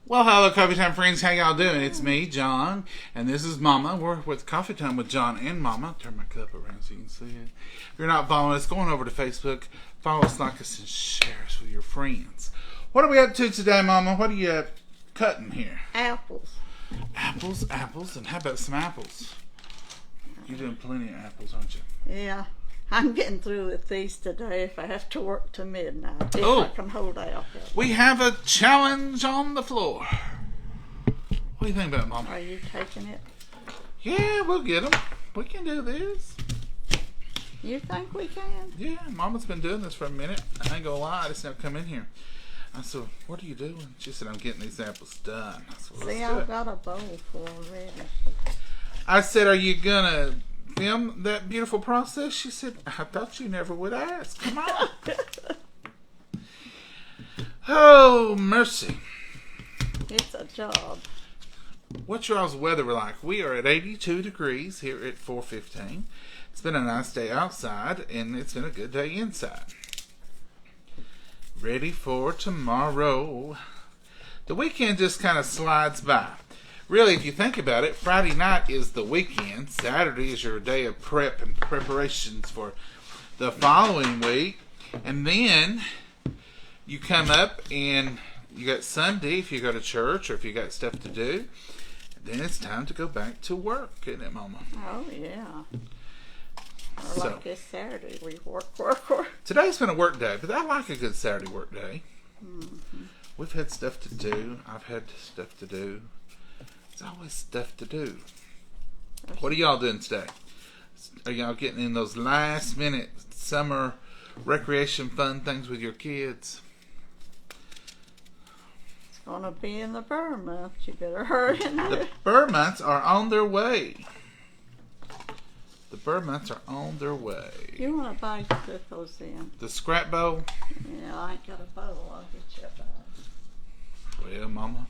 Well, hello, Coffee Time friends. How y'all doing? It's me, John, and this is Mama. We're with Coffee Time with John and Mama. Turn my cup around so you can see it. If you're not following us, go on over to Facebook. Follow us, like us, and share us with your friends. What are we up to today, Mama? What are you cutting here? Apples. Apples, and how about some apples? You're doing plenty of apples, aren't you? Yeah. I'm getting through with these today if I have to work to midnight. If Oh. I can hold out. We have a challenge on the floor. What do you think about it, Mama? Are you taking it? Yeah, we'll get them. We can do this. You think we can? Yeah, Mama's been doing this for a minute. I ain't gonna lie, I just now come in here. I said, what are you doing? She said, I'm getting these apples done. I said, well, See, let's do I've it. got a bowl full already. I said, are you gonna film that beautiful process? She said, I thought you never would ask. Come on. Oh, mercy. It's a job. What's y'all's weather like? We are at 82 degrees here at 4:15. It's been a nice day outside, and it's been a good day inside. Ready for tomorrow. The weekend just kind of slides by. Really, if you think about it, Friday night is the weekend. Saturday is your day of prep and preparations for the following week. And then you come up and you got Sunday if you go to church or if you got stuff to do. Then it's time to go back to work, isn't it, Mama? Oh, yeah. Or So, like this Saturday, we work. today's been a work day, but I like a good Saturday work day. Mm-hmm. We've had stuff to do. I've had stuff to do. There's always stuff to do. What are y'all doing today? Are y'all getting in those last minute summer recreation fun things with your kids? It's going to be in the burr month. You better hurry in there. The burr months are on their way. The burr months are on their way. You want a bag to put those in? The scrap bowl? Yeah, I ain't got a bowl. I'll get you a bag. Well, Mama,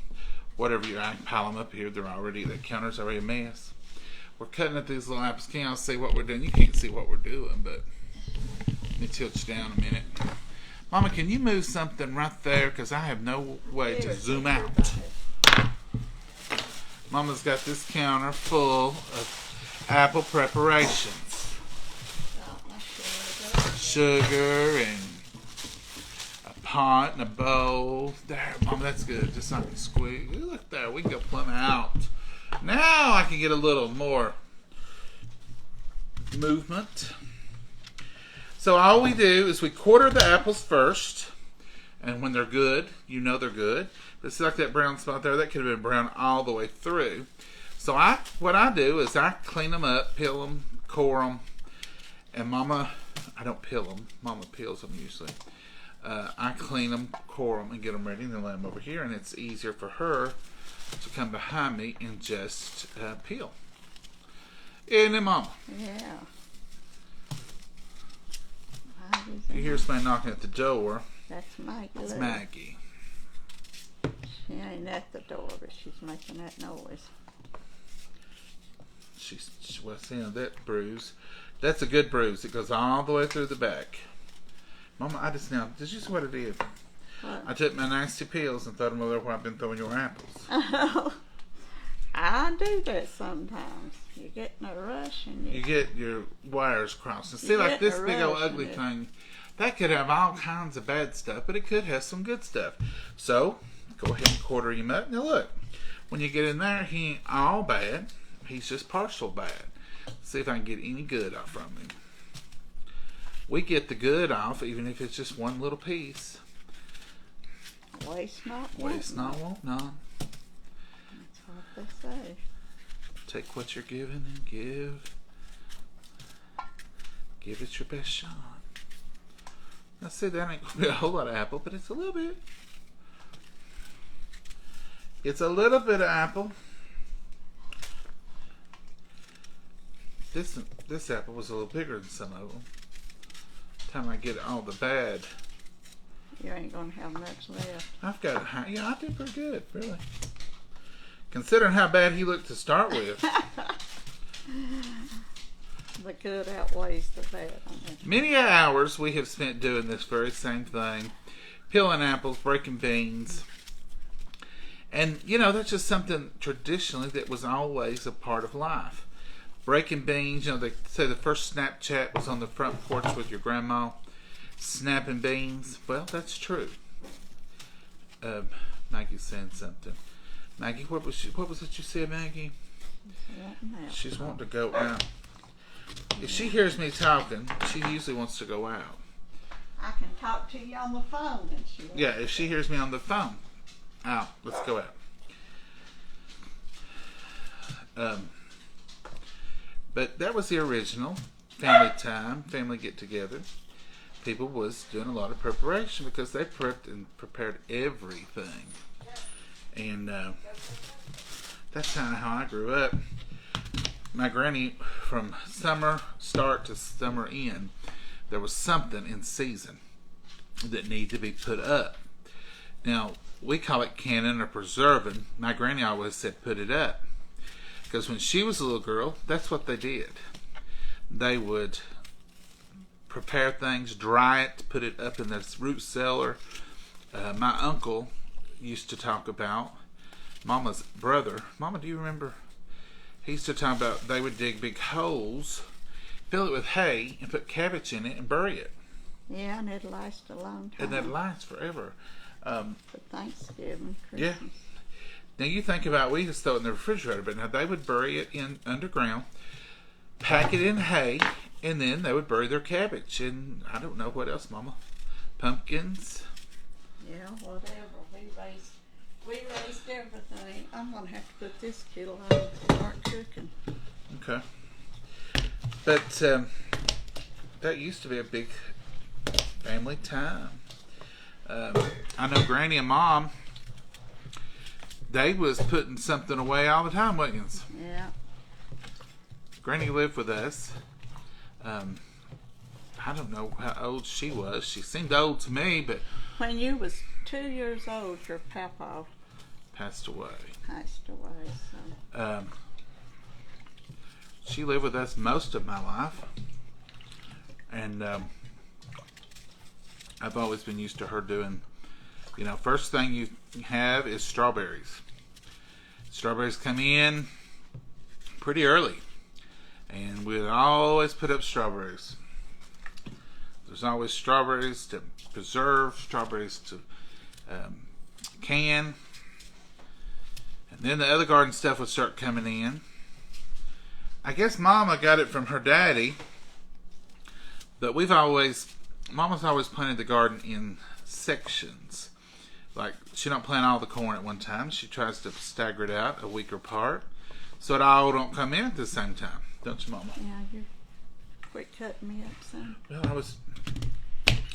whatever I can pile them up here. They're already, the counter's already a mess. We're cutting up these little apples. Can y'all see what we're doing? You can't see what we're doing, but let me tilt you down a minute. Mama, can you move something right there? Because I have no way to zoom out. Mama's got this counter full of apple preparations. Sugar and a pot and a bowl. There, Mama, that's good. Just so I can squeeze. Ooh, look there. We can go plumb out. Now I can get a little more movement. So all we do is we quarter the apples first. And when they're good, you know they're good. But it's like that brown spot there. That could have been brown all the way through. So what I do is I clean them up, peel them, core them. And Mama, I don't peel them. Mama peels them usually. I clean them, core them, and get them ready and then lay them over here. And it's easier for her to come behind me and just peel. Isn't it, Mama? Yeah. You hear somebody knocking at the door. That's Maggie. It's Maggie. She ain't at the door, but she's making that noise. Well, seeing that bruise. That's a good bruise. It goes all the way through the back. Mama, did you see what it is? What? I took my nasty peels and threw them over there where I've been throwing your apples. I do that sometimes. You get in a rush and You get your wires crossed. And see, like this big old ugly thing, that could have all kinds of bad stuff, but it could have some good stuff. So, go ahead and quarter him up. Now look, when you get in there, he ain't all bad. He's just partial bad. See if I can get any good off from him. We get the good off, even if it's just one little piece. waste not, Waste not, want none. That's what they say. Take what you're given and give it your best shot. Now see, that ain't gonna be a whole lot of apple, but it's a little bit. It's a little bit of apple. This apple was a little bigger than some of them. Time I get all the bad. You ain't gonna have much left. I've got, yeah, I did pretty good, really. Considering how bad he looked to start with. The good outweighs the bad. Many hours we have spent doing this very same thing. Peeling apples, breaking beans. And, you know, that's just something traditionally that was always a part of life. Breaking beans, you know, they say the first Snapchat was on the front porch with your grandma snapping beans. Well, that's true. Maggie's saying something. Maggie, what was it you said, Maggie? She's wanting to go out. If she hears me talking, she usually wants to go out. I can talk to you on the phone. And yeah, if she hears me on the phone. Out. Let's go out. But that was the original family time, family get together. People was doing a lot of preparation because they prepped and prepared everything. And that's kind of how I grew up. My granny, from summer start to summer end, there was something in season that needed to be put up. Now, we call it canning or preserving. My granny always said put it up. Because when she was a little girl, that's what they did. They would prepare things, dry it, put it up in this root cellar. My uncle used to talk about Mama's brother. Mama, do you remember? He used to talk about they would dig big holes, fill it with hay, and put cabbage in it and bury it. Yeah, and it'd last a long time. And that'd last forever. For Thanksgiving, Christmas. Yeah. Now you think about, we just throw it in the refrigerator, but now they would bury it in underground, pack it in hay, and then they would bury their cabbage and I don't know what else, Mama. Pumpkins. Yeah, whatever. We raised everything. I'm gonna have to put this kettle on and start cooking. Okay. But that used to be a big family time. I know Granny and Mom, they was putting something away all the time, wasn't you? Yeah. Granny lived with us. I don't know how old she was. She seemed old to me, but when you was 2 years old, your papa passed away. So. She lived with us most of my life, and I've always been used to her doing, you know, first thing you have is strawberries. Strawberries come in pretty early, and we'd always put up strawberries. There's always strawberries to preserve, strawberries to can, and then the other garden stuff would start coming in. I guess Mama got it from her daddy, but Mama's always planted the garden in sections. Like, she don't plant all the corn at one time. She tries to stagger it out a week apart, so it all don't come in at the same time. Don't you, Mama? Yeah, you quit cutting me up some. Well,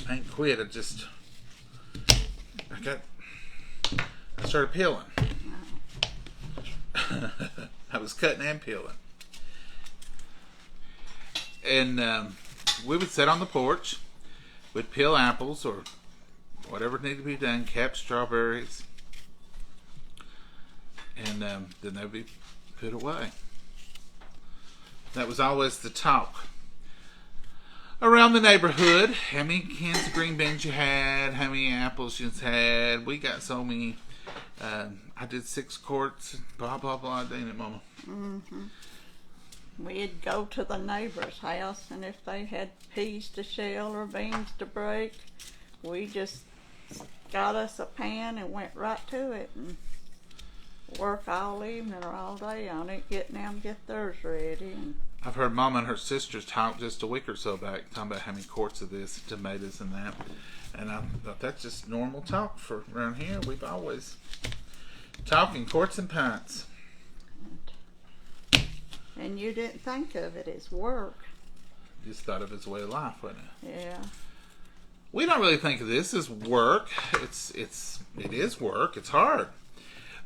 I ain't quit. I started peeling. Wow. I was cutting and peeling. And we would sit on the porch. We'd peel apples or whatever needed to be done, cap strawberries, and then they'd be put away. That was always the talk around the neighborhood. How many cans of green beans you had, how many apples you had. We got so many. I did 6 quarts, blah, blah, blah. Dang it, Mama. Mm-hmm. We'd go to the neighbor's house, and if they had peas to shell or beans to break, we just got us a pan and went right to it and work all evening or all day on it, get theirs ready. And I've heard Mama and her sisters talk just a week or so back, talking about how many quarts of this, tomatoes and that. And I thought that's just normal talk for around here. We've always talking quarts and pints. And you didn't think of it as work. Just thought of it as a way of life, wasn't it? Yeah. We don't really think of this as work. It is work. It's hard,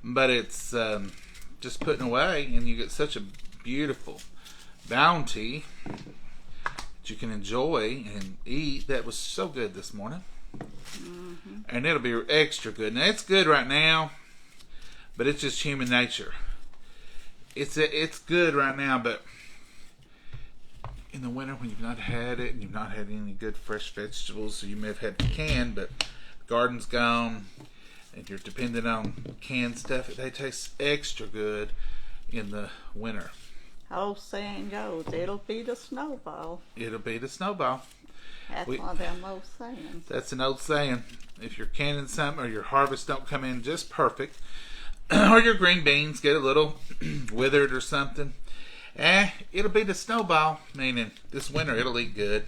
but it's just putting away, and you get such a beautiful bounty that you can enjoy and eat. That was so good this morning, and it'll be extra good. Now it's good right now, but it's just human nature. It's good right now, but in the winter when you've not had it and you've not had any good fresh vegetables, so you may have had canned, but the garden's gone. and you're dependent on canned stuff, they taste extra good in the winter. Old saying goes, it'll be the snowball. It'll be the snowball. That's one of them old sayings. That's an old saying. If you're canning something or your harvest don't come in just perfect, or your green beans get a little withered or something, it'll be the snowball, meaning this winter it'll eat good.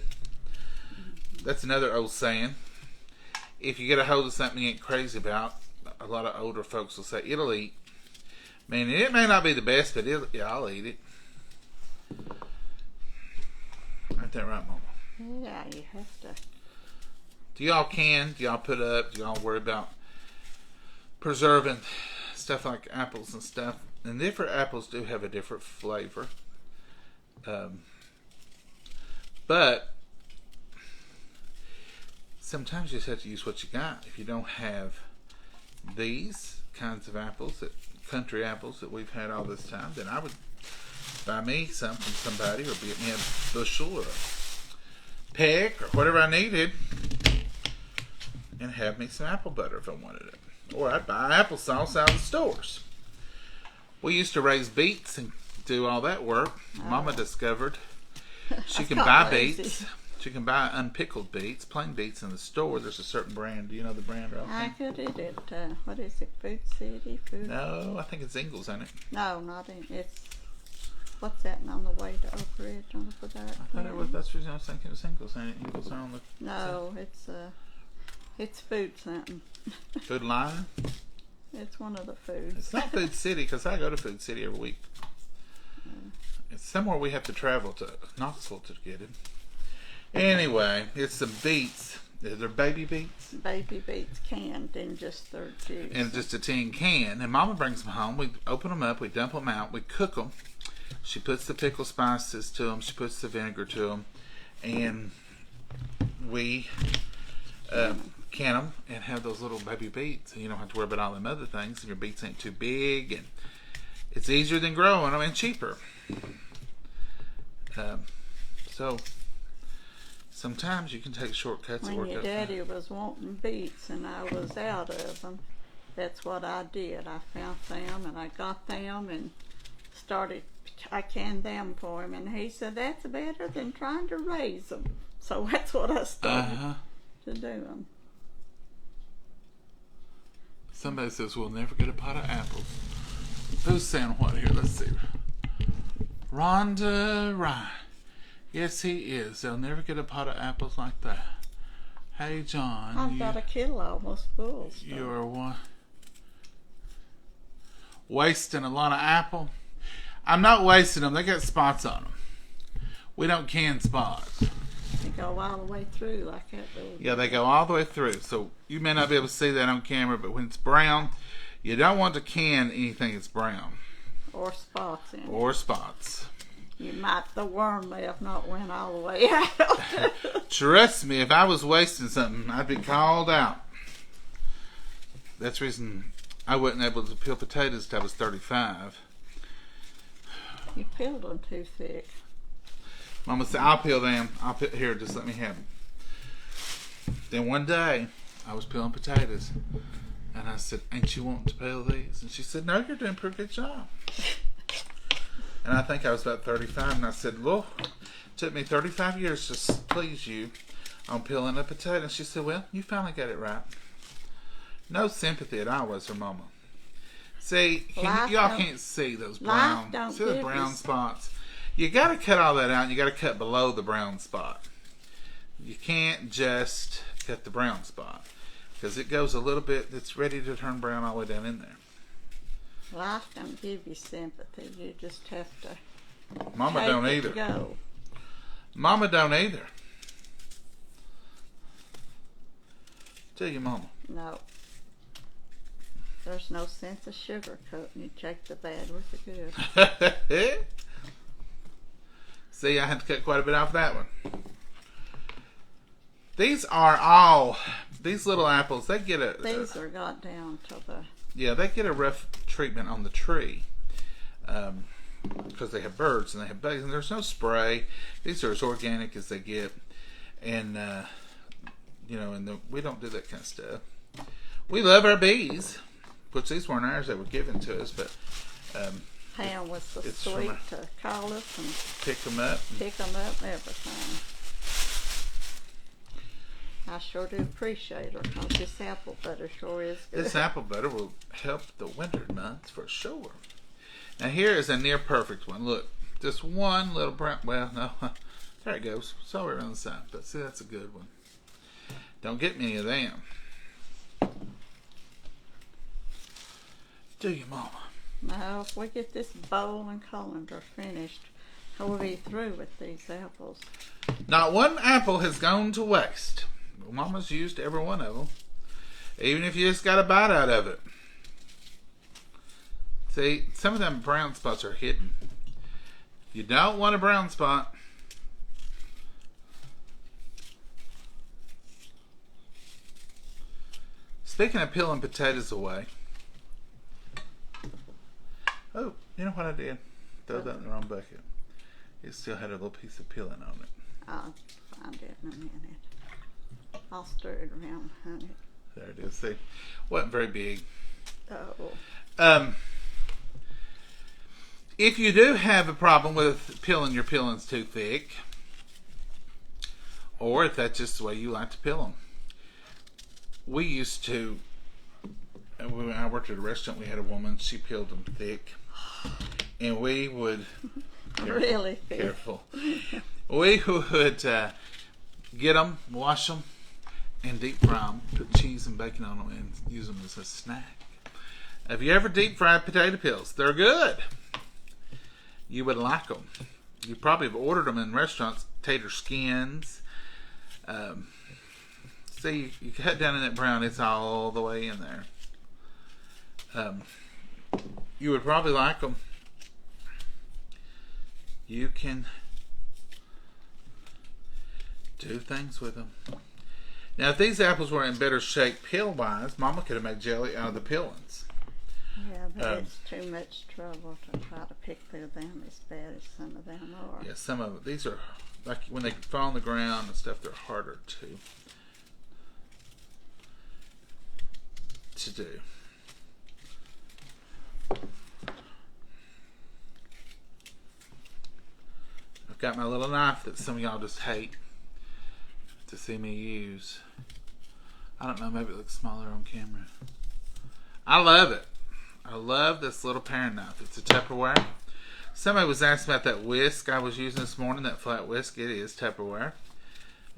That's another old saying. If you get a hold of something you ain't crazy about, a lot of older folks will say it'll eat. Meaning it may not be the best, but I'll eat it. Ain't that right, Mama? Yeah, you have to. Do y'all can? Do y'all put up? Do y'all worry about preserving stuff like apples and stuff? And different apples do have a different flavor. But sometimes you just have to use what you got. If you don't have these kinds of apples, country apples that we've had all this time, then I would buy me some from somebody, or get me a bushel or a peck or whatever I needed, and have me some apple butter if I wanted it. Or I'd buy applesauce out of the stores. We used to raise beets and do all that work. Mama discovered she can buy beets. She can buy unpickled beets, plain beets in the store. There's a certain brand. Do you know the brand, Ralph? I could eat it. What is it? Food City? No, I think it's Ingles, ain't it? No, not in. It's what's that on the way to Oak Ridge on the that. I thought it was. That's the reason I was thinking it was Ingles, ain't it? Ingles are on the. No, it's Food something. Food Line. It's one of the foods. It's not Food City, because I go to Food City every week. It's somewhere we have to travel to Knoxville to get it. Anyway, it's some beets. They're baby beets. Baby beets canned in just their juice. And just a tin can. And Mama brings them home. We open them up. We dump them out. We cook them. She puts the pickle spices to them. She puts the vinegar to them. And we can them and have those little baby beets. And you don't have to worry about all them other things. And your beets ain't too big. And it's easier than growing them, and cheaper. So sometimes you can take shortcuts. When your daddy was wanting beets and I was out of them, that's what I did. I found them and I got them and I canned them for him, and he said that's better than trying to raise them. So that's what I started to do them. Somebody says we'll never get a pot of apples. Who's saying what here? Let's see. Rhonda Ryan. Yes, he is. They'll never get a pot of apples like that. Hey, John. I've got a kilo almost full. You're what? Wasting a lot of apple? I'm not wasting them. They got spots on them. We don't can spots. They go all the way through like that. Yeah, they go all the way through. So you may not be able to see that on camera, but when it's brown, you don't want to can anything that's brown. Or spots in it. Or spots. The worm may have not went all the way out. Trust me, if I was wasting something, I'd be called out. That's the reason I wasn't able to peel potatoes until I was 35. You peeled them too thick. Mama said, I'll peel them. Here, just let me have them. Then one day, I was peeling potatoes. And I said, ain't you wanting to peel these? And she said, no, you're doing a pretty good job. And I think I was about 35, and I said, look, it took me 35 years to please you on peeling a potato. And she said, well, you finally got it right. No sympathy at all was her mama. See, y'all can't see those brown spots. You got to cut all that out, and you got to cut below the brown spot. You can't just cut the brown spot, because it goes a little bit, it's ready to turn brown all the way down in there. Life don't give you sympathy. You just have to. Mama don't either. Go. Mama don't either. Tell your mama. No. There's no sense of sugarcoating. You take the bad with the good. See, I had to cut quite a bit off that one. These little apples, they get a... These are got down to the... Yeah, they get a rough treatment on the tree. Because they have birds and they have bugs. And there's no spray. These are as organic as they get. And, we don't do that kind of stuff. We love our bees, which these weren't ours, they were given to us, but Pam was so it's sweet to call us and pick them up. And everything. I sure do appreciate her, because this apple butter sure is good. This apple butter will help the winter months for sure. Now here is a near perfect one. Look, just one little brown, well, no, there it goes. It's all around the side, but see, that's a good one. Don't get many of them. Do you, Mama? Now, if we get this bowl and colander finished, we'll be through with these apples. Not one apple has gone to waste. Mama's used every one of them. Even if you just got a bite out of it. See, some of them brown spots are hidden. You don't want a brown spot. Speaking of peeling potatoes away. Oh, you know what I did? Throw that in the wrong bucket. It still had a little piece of peeling on it. I'll find it in a minute. I'll stir it around, honey. There it is. See, wasn't very big. Oh. If you do have a problem with peeling your peelings too thick, or if that's just the way you like to peel them, we used to, when I worked at a restaurant, we had a woman, she peeled them thick, and we would, Really thick. Careful. We would get them, wash them, and deep fry them, put cheese and bacon on them, and use them as a snack. Have you ever deep fried potato peels? They're good. You would like them. You probably have ordered them in restaurants, tater skins. See, you cut down in that brown, it's all the way in there. You would probably like them. You can do things with them. Now, if these apples were in better shape peel-wise, Mama could have made jelly out of the peelings. Yeah, but it's too much trouble to try to pick through them as bad as some of them are. Yeah, some of them. These are, like when they fall on the ground and stuff, they're harder to do. I've got my little knife that some of y'all just hate to see me use. I don't know, maybe it looks smaller on camera. I love it. I love this little paring knife. It's a Tupperware. Somebody was asking about that whisk I was using this morning, that flat whisk. It is Tupperware.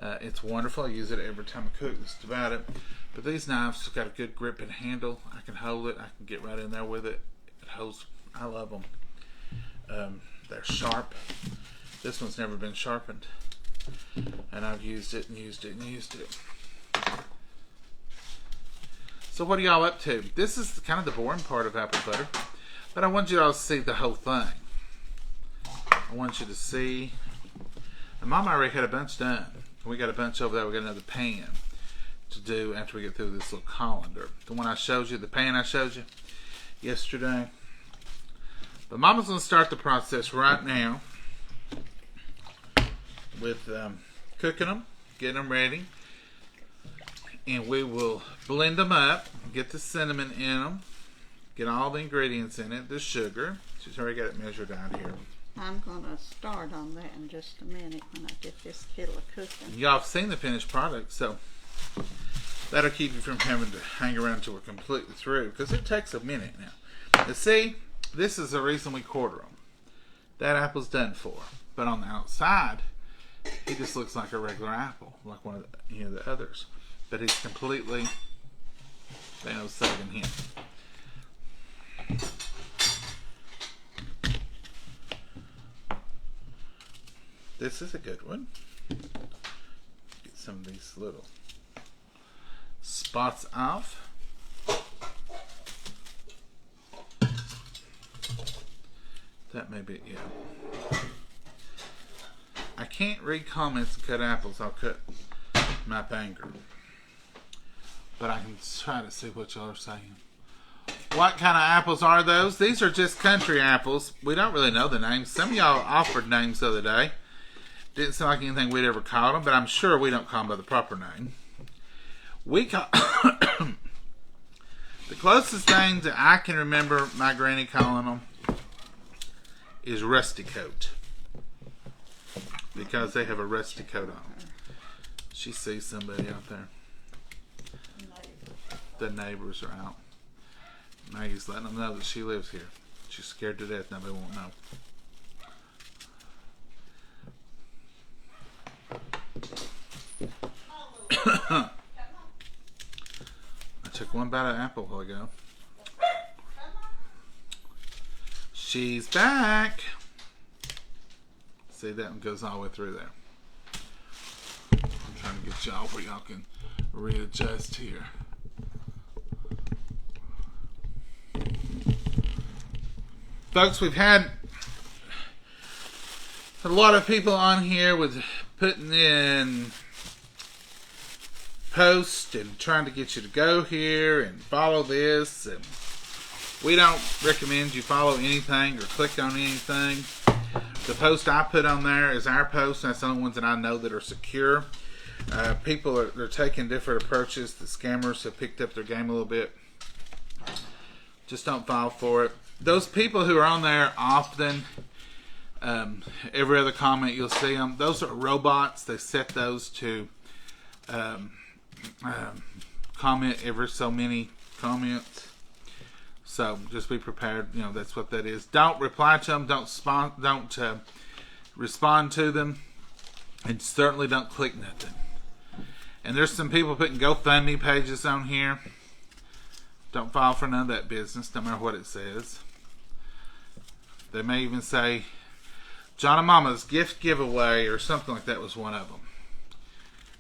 It's wonderful. I use it every time I cook, just about it. But these knives have got a good grip and handle. I can hold it. I can get right in there with it. It holds. I love them. They're sharp. This one's never been sharpened. And I've used it and used it and used it. So what are y'all up to? This is kind of the boring part of apple butter. But I want you all to see the whole thing. I want you to see. And Mama already had a bunch done. We got a bunch over there. We got another pan to do after we get through this little colander. The one I showed you, the pan I showed you yesterday. But Mama's going to start the process right now with cooking them, getting them ready. And we will blend them up, get the cinnamon in them, get all the ingredients in it, the sugar. She's already got it measured out here. I'm going to start on that in just a minute when I get this kettle cooking. Y'all have seen the finished product, so that'll keep you from having to hang around till we're completely through, because it takes a minute now. But see, this is the reason we quarter them. That apple's done for. But on the outside, he just looks like a regular apple, like one of the others. But he's completely, they know, saving him. This is a good one. Get some of these little spots off. That may be it, yeah. I can't read comments and cut apples. I'll cut my finger. But I can try to see what y'all are saying. What kind of apples are those? These are just country apples. We don't really know the names. Some of y'all offered names the other day. Didn't sound like anything we'd ever called them, but I'm sure we don't call them by the proper name. We call The closest thing that I can remember my granny calling them is rusty coat. Because they have a rusty coat on. She sees somebody out there. The neighbors are out. Maggie's letting them know that she lives here. She's scared to death. Nobody won't know. I took one bite of apple a while ago. She's back. See, that one goes all the way through there. I'm trying to get y'all where y'all can readjust here. Folks, we've had a lot of people on here with putting in posts and trying to get you to go here and follow this, and we don't recommend you follow anything or click on anything. The post I put on there is our post, and that's the only ones that I know that are secure. People are taking different approaches. The scammers have picked up their game a little bit. Just don't fall for it. Those people who are on there often, every other comment you'll see them, those are robots. They set those to comment every so many comments. So just be prepared. You know, that's what that is. Don't reply to them. Don't respond to them. And certainly don't click nothing. And there's some people putting GoFundMe pages on here. Don't fall for none of that business, no matter what it says. They may even say John and Momma's gift giveaway or something like that was one of them.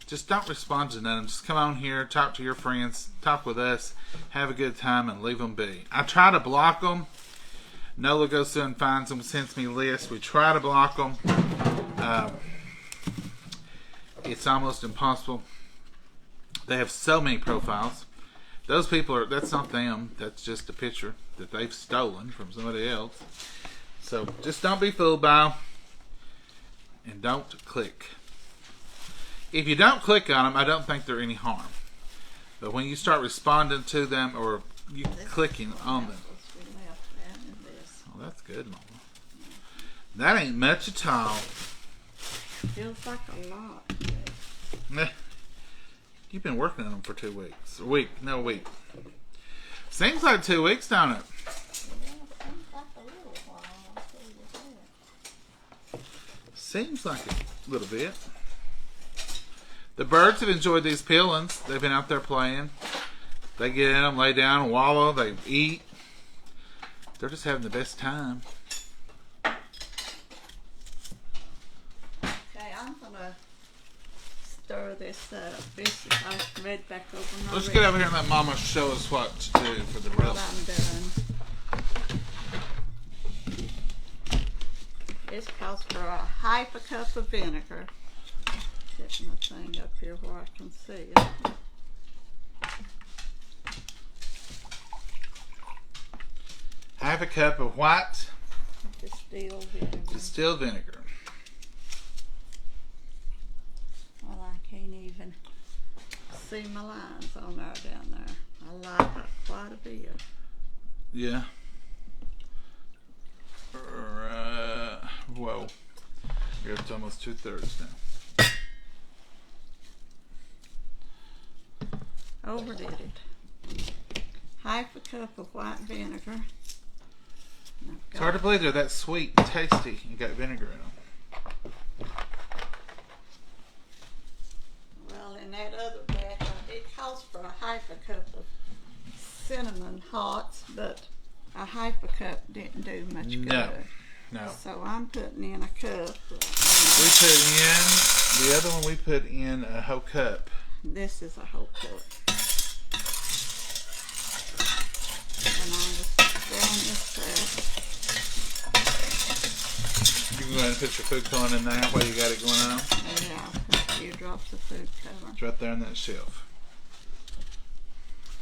Just don't respond to none of them. Just come on here, talk to your friends, talk with us, have a good time, and leave them be. I try to block them. Nola goes through and finds them, sends me lists. We try to block them. It's almost impossible. They have so many profiles. Those people that's not them. That's just a picture that they've stolen from somebody else. So just don't be fooled by them. And don't click. If you don't click on them, I don't think they're any harm. But when you start responding to them or you clicking on them. Oh, that's good, Mama. That ain't much at all. Feels like a lot. You've been working on them for 2 weeks. A week. Seems like 2 weeks, don't it? Seems like a little bit. The birds have enjoyed these peelings. They've been out there playing. They get in them, lay down, wallow, they eat. They're just having the best time. Okay, I'm gonna stir this up. This is I read back over my Let's get over here and let Mama show us what to do for the what rest. I'm doing. This calls for a half a cup of vinegar. Get my thing up here where I can see it. Half a cup of what? Distilled vinegar. Distilled vinegar. Well, I can't even see my lines on there down there. I like it quite a bit. Yeah. Whoa. Here it's almost 2/3 now. Overdid it. Half a cup of white vinegar. It's hard to believe they're that sweet and tasty. You got vinegar in them. Well, in that other batch, it calls for a half a cup of cinnamon hots, but a half a cup didn't do much good. No. So I'm putting in a cup. We put in, the other one we put in a whole cup. This is a whole cup. And I'm just throwing this You can go ahead and put your food coloring in there while you got it going on. Yeah, a few drops of food color. It's right there on that shelf.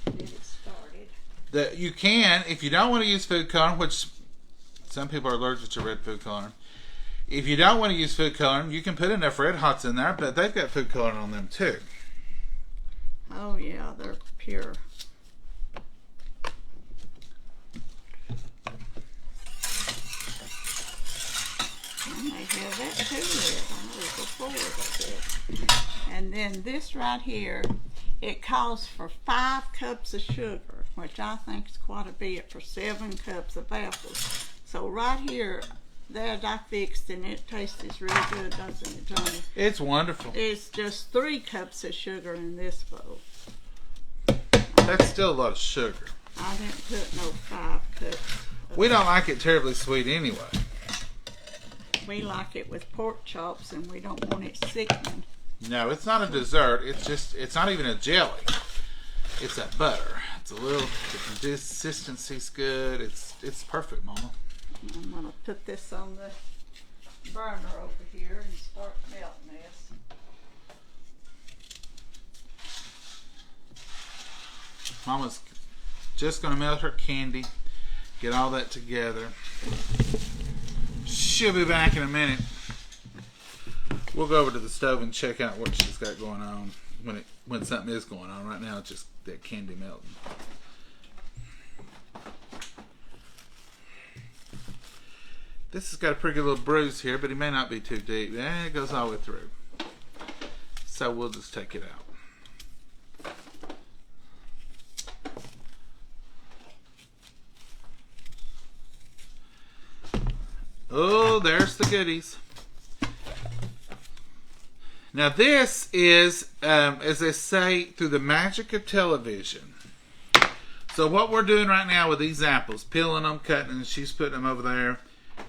Get it started. You can, if you don't want to use food coloring, which some people are allergic to red food coloring. If you don't want to use food coloring, you can put enough red hots in there, but they've got food coloring on them too. Oh yeah, they're pure. may have that too there. I know before they did. And then this right here, it calls for 5 cups of sugar, which I think is quite a bit for 7 cups of apples. So right here, that I fixed, and it tastes really good, doesn't it, Johnny? It's wonderful. It's just 3 cups of sugar in this bowl. That's still a lot of sugar. I didn't put no 5 cups. We don't like it terribly sweet anyway. We like it with pork chops, and we don't want it sickening. No, it's not a dessert. It's not even a jelly. It's that butter. It's a little, the consistency's good. It's perfect, Mama. I'm going to put this on the burner over here and start melting this. Mama's just going to melt her candy, get all that together. She'll be back in a minute. We'll go over to the stove and check out what she's got going on when something is going on. Right now, it's just that candy melting. This has got a pretty good little bruise here, but it may not be too deep. It goes all the way through. So we'll just take it out. Oh, there's the goodies. Now this is, as they say, through the magic of television. So what we're doing right now with these apples, peeling them, cutting them, she's putting them over there.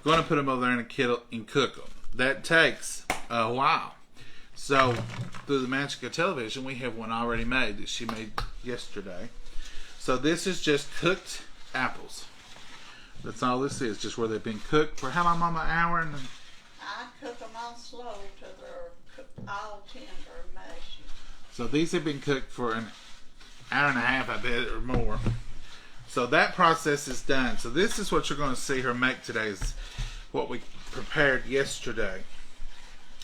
Going to put them over there in a kettle and cook them. That takes a while. So through the magic of television, we have one already made that she made yesterday. So this is just cooked apples. That's all this is, just where they've been cooked for how long, Mama? An hour? I cook them on slow till they're all tender and mushy. So these have been cooked for an hour and a half, I bet, or more. So that process is done. So this is what you're going to see her make today, is what we prepared yesterday.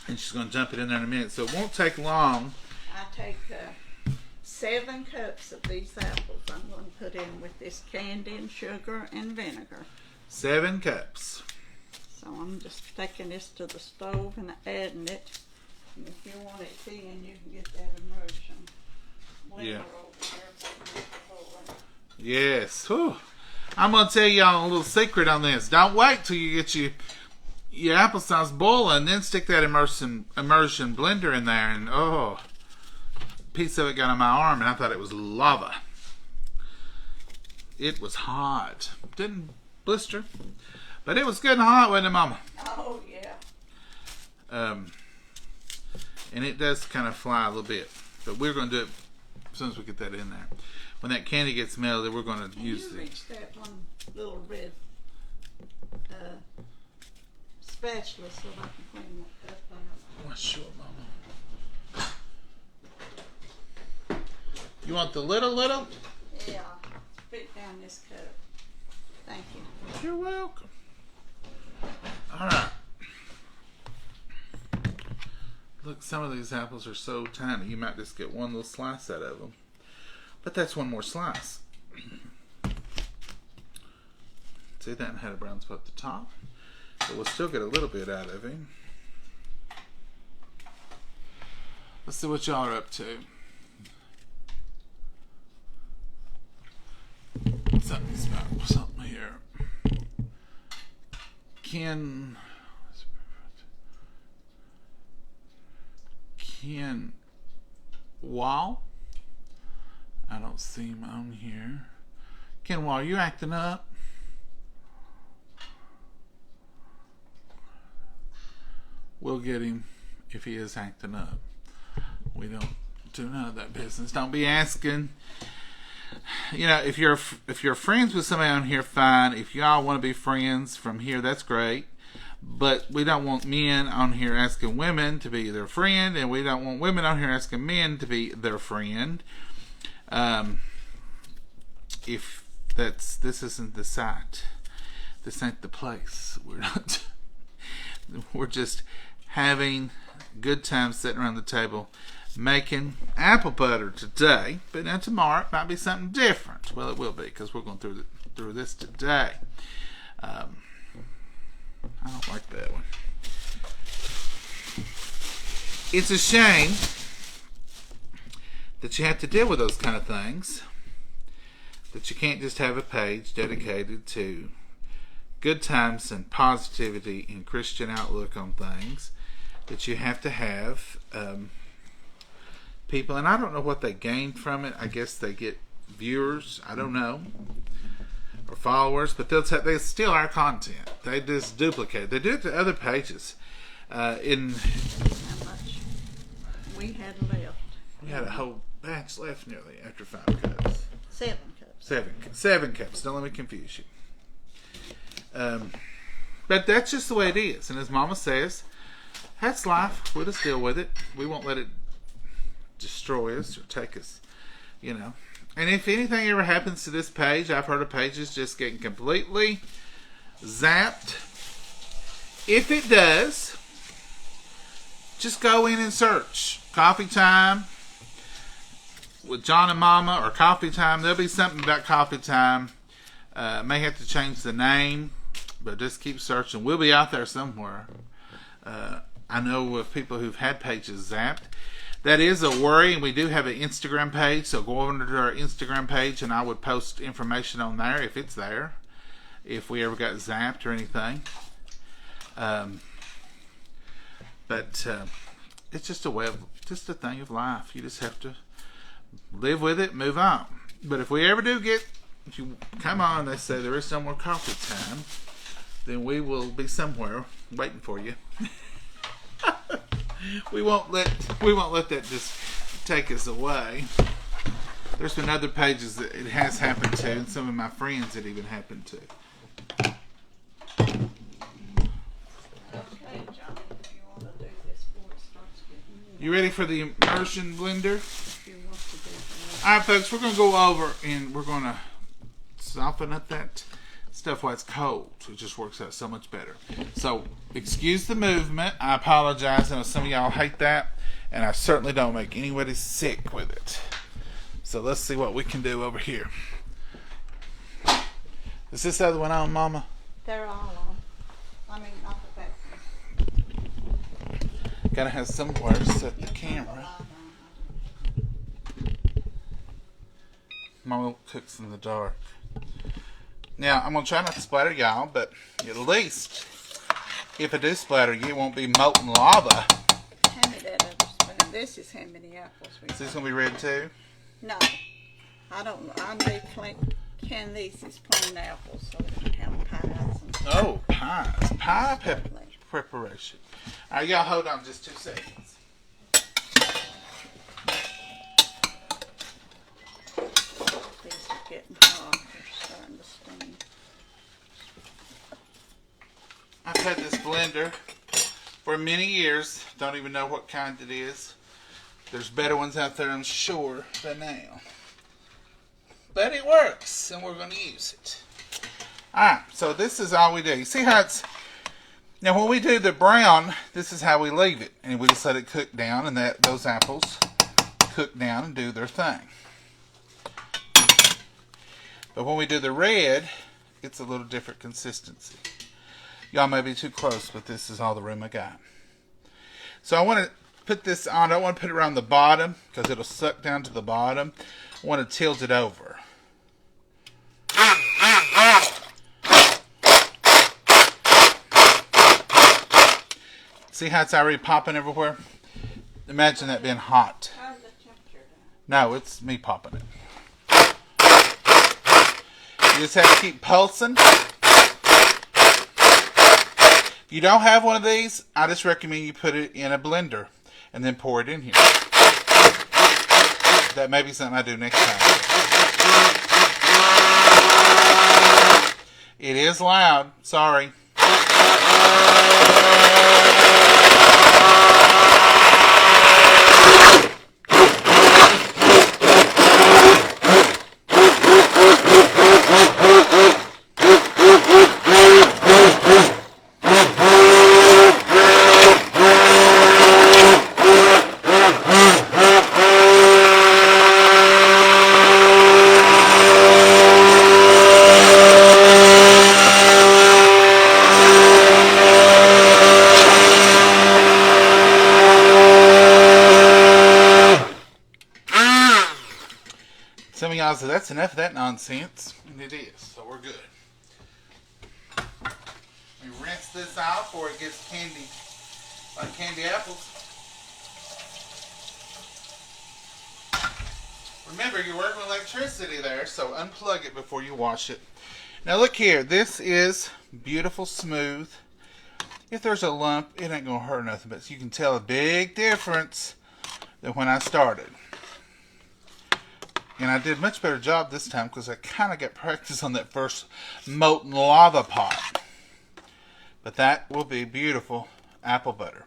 And she's going to jump it in there in a minute. So it won't take long. I take 7 cups of these apples I'm going to put in with this candy and sugar and vinegar. 7 cups. So I'm just taking this to the stove and adding it. And if you want it thin, you can get that immersion blender over there. Yes. Whew. I'm going to tell y'all a little secret on this. Don't wait till you get your applesauce boiling, then stick that immersion blender in there, and oh, a piece of it got on my arm, and I thought it was lava. It was hot. Didn't blister, but it was good and hot, wasn't it, Mama? Oh, yeah. And it does kind of fly a little bit, but we're going to do it as soon as we get that in there. When that candy gets melted, we're going to use the... reach that one little red spatula so I can clean that up. Oh, sure, Mama. You want the little? Yeah. Spit down this cup. Thank you. You're welcome. All right. Look, some of these apples are so tiny, you might just get one little slice out of them. But that's one more slice. See, that had a brown spot at the top. But we'll still get a little bit out of him. Let's see what y'all are up to. Something here. Ken Wall? I don't see him on here. Ken Wall, you acting up? We'll get him if he is acting up. We don't do none of that business. Don't be asking. You know, if you're friends with somebody on here, fine. If y'all want to be friends from here, that's great. But we don't want men on here asking women to be their friend, and we don't want women on here asking men to be their friend. If this isn't the site, this ain't the place. We're just having good times sitting around the table making apple butter today, but now tomorrow it might be something different. Well, it will be, because we're going through this today. I don't like that one. it's a shame that you have to deal with those kind of things, that you can't just have a page dedicated to good times and positivity and Christian outlook on things, that you have to have people, and I don't know what they gain from it. I guess they get viewers, I don't know, or followers, but they steal our content. They just duplicate. They do it to other pages. How much we had left? We had a whole batch left nearly after 5 cups. 7 cups. 7 cups. Don't let me confuse you. But that's just the way it is. And as Mama says, that's life. We'll just deal with it. We won't let it destroy us or take us, you know. And if anything ever happens to this page, I've heard of pages just getting completely zapped. If it does, just go in and search Coffee Time with John and Momma or Coffee Time. There'll be something about Coffee Time. May have to change the name, but just keep searching. We'll be out there somewhere. I know of people who've had pages zapped. That is a worry, and we do have an Instagram page, so go over to our Instagram page, and I would post information on there if it's there, if we ever got zapped or anything. But it's just just a thing of life. You just have to live with it, move on. But if we ever do if you come on, they say there is no more coffee time, then we will be somewhere waiting for you. We won't let that just take us away. There's been other pages that it has happened to, and some of my friends it even happened to. Okay, John, if you want to do this before it starts getting. You ready for the immersion blender? If you want to do that. All right, folks, we're going to go over and we're going to soften up that stuff while it's cold. It just works out so much better. So, excuse the movement. I apologize. I know some of y'all hate that, and I certainly don't make anybody sick with it. So, let's see what we can do over here. Is this other one on, Mama? They're all on. I mean, not the back one. Gotta have somewhere to set the camera. Mama cooks in the dark. Now, I'm going to try not to splatter y'all, but at least if I do splatter you, it won't be molten lava. Hand me that other spoon. This is how many apples we Is this got. going to be red too? No. I don't know. I need can these as plain apples so we can have pies. And Oh, pies. Pie preparation. All right, y'all hold on just 2 seconds. these are getting hot. They're starting to steam. I've had this blender for many years. Don't even know what kind it is. There's better ones out there, I'm sure, than now. But it works, and we're going to use it. Alright, so this is all we do. You see how it's... Now, when we do the brown, this is how we leave it. And we just let it cook down, and those apples cook down and do their thing. But when we do the red, it's a little different consistency. Y'all may be too close, but this is all the room I got. So I want to put this on. I don't want to put it around the bottom because it'll suck down to the bottom. I want to tilt it over. See how it's already popping everywhere? Imagine that being hot. How's the temperature down? No, it's me popping it. You just have to keep pulsing. If you don't have one of these, I just recommend you put it in a blender and then pour it in here. That may be something I do next time. It is loud. Sorry. Wowza, that's enough of that nonsense. And it is, so we're good. We rinse this out before it gets candy, like candy apples. Remember, you're working with electricity there, so unplug it before you wash it. Now look here, this is beautiful smooth. If there's a lump, it ain't gonna hurt nothing, but you can tell a big difference than when I started. And I did a much better job this time because I kind of got practice on that first molten lava pot. But that will be beautiful apple butter.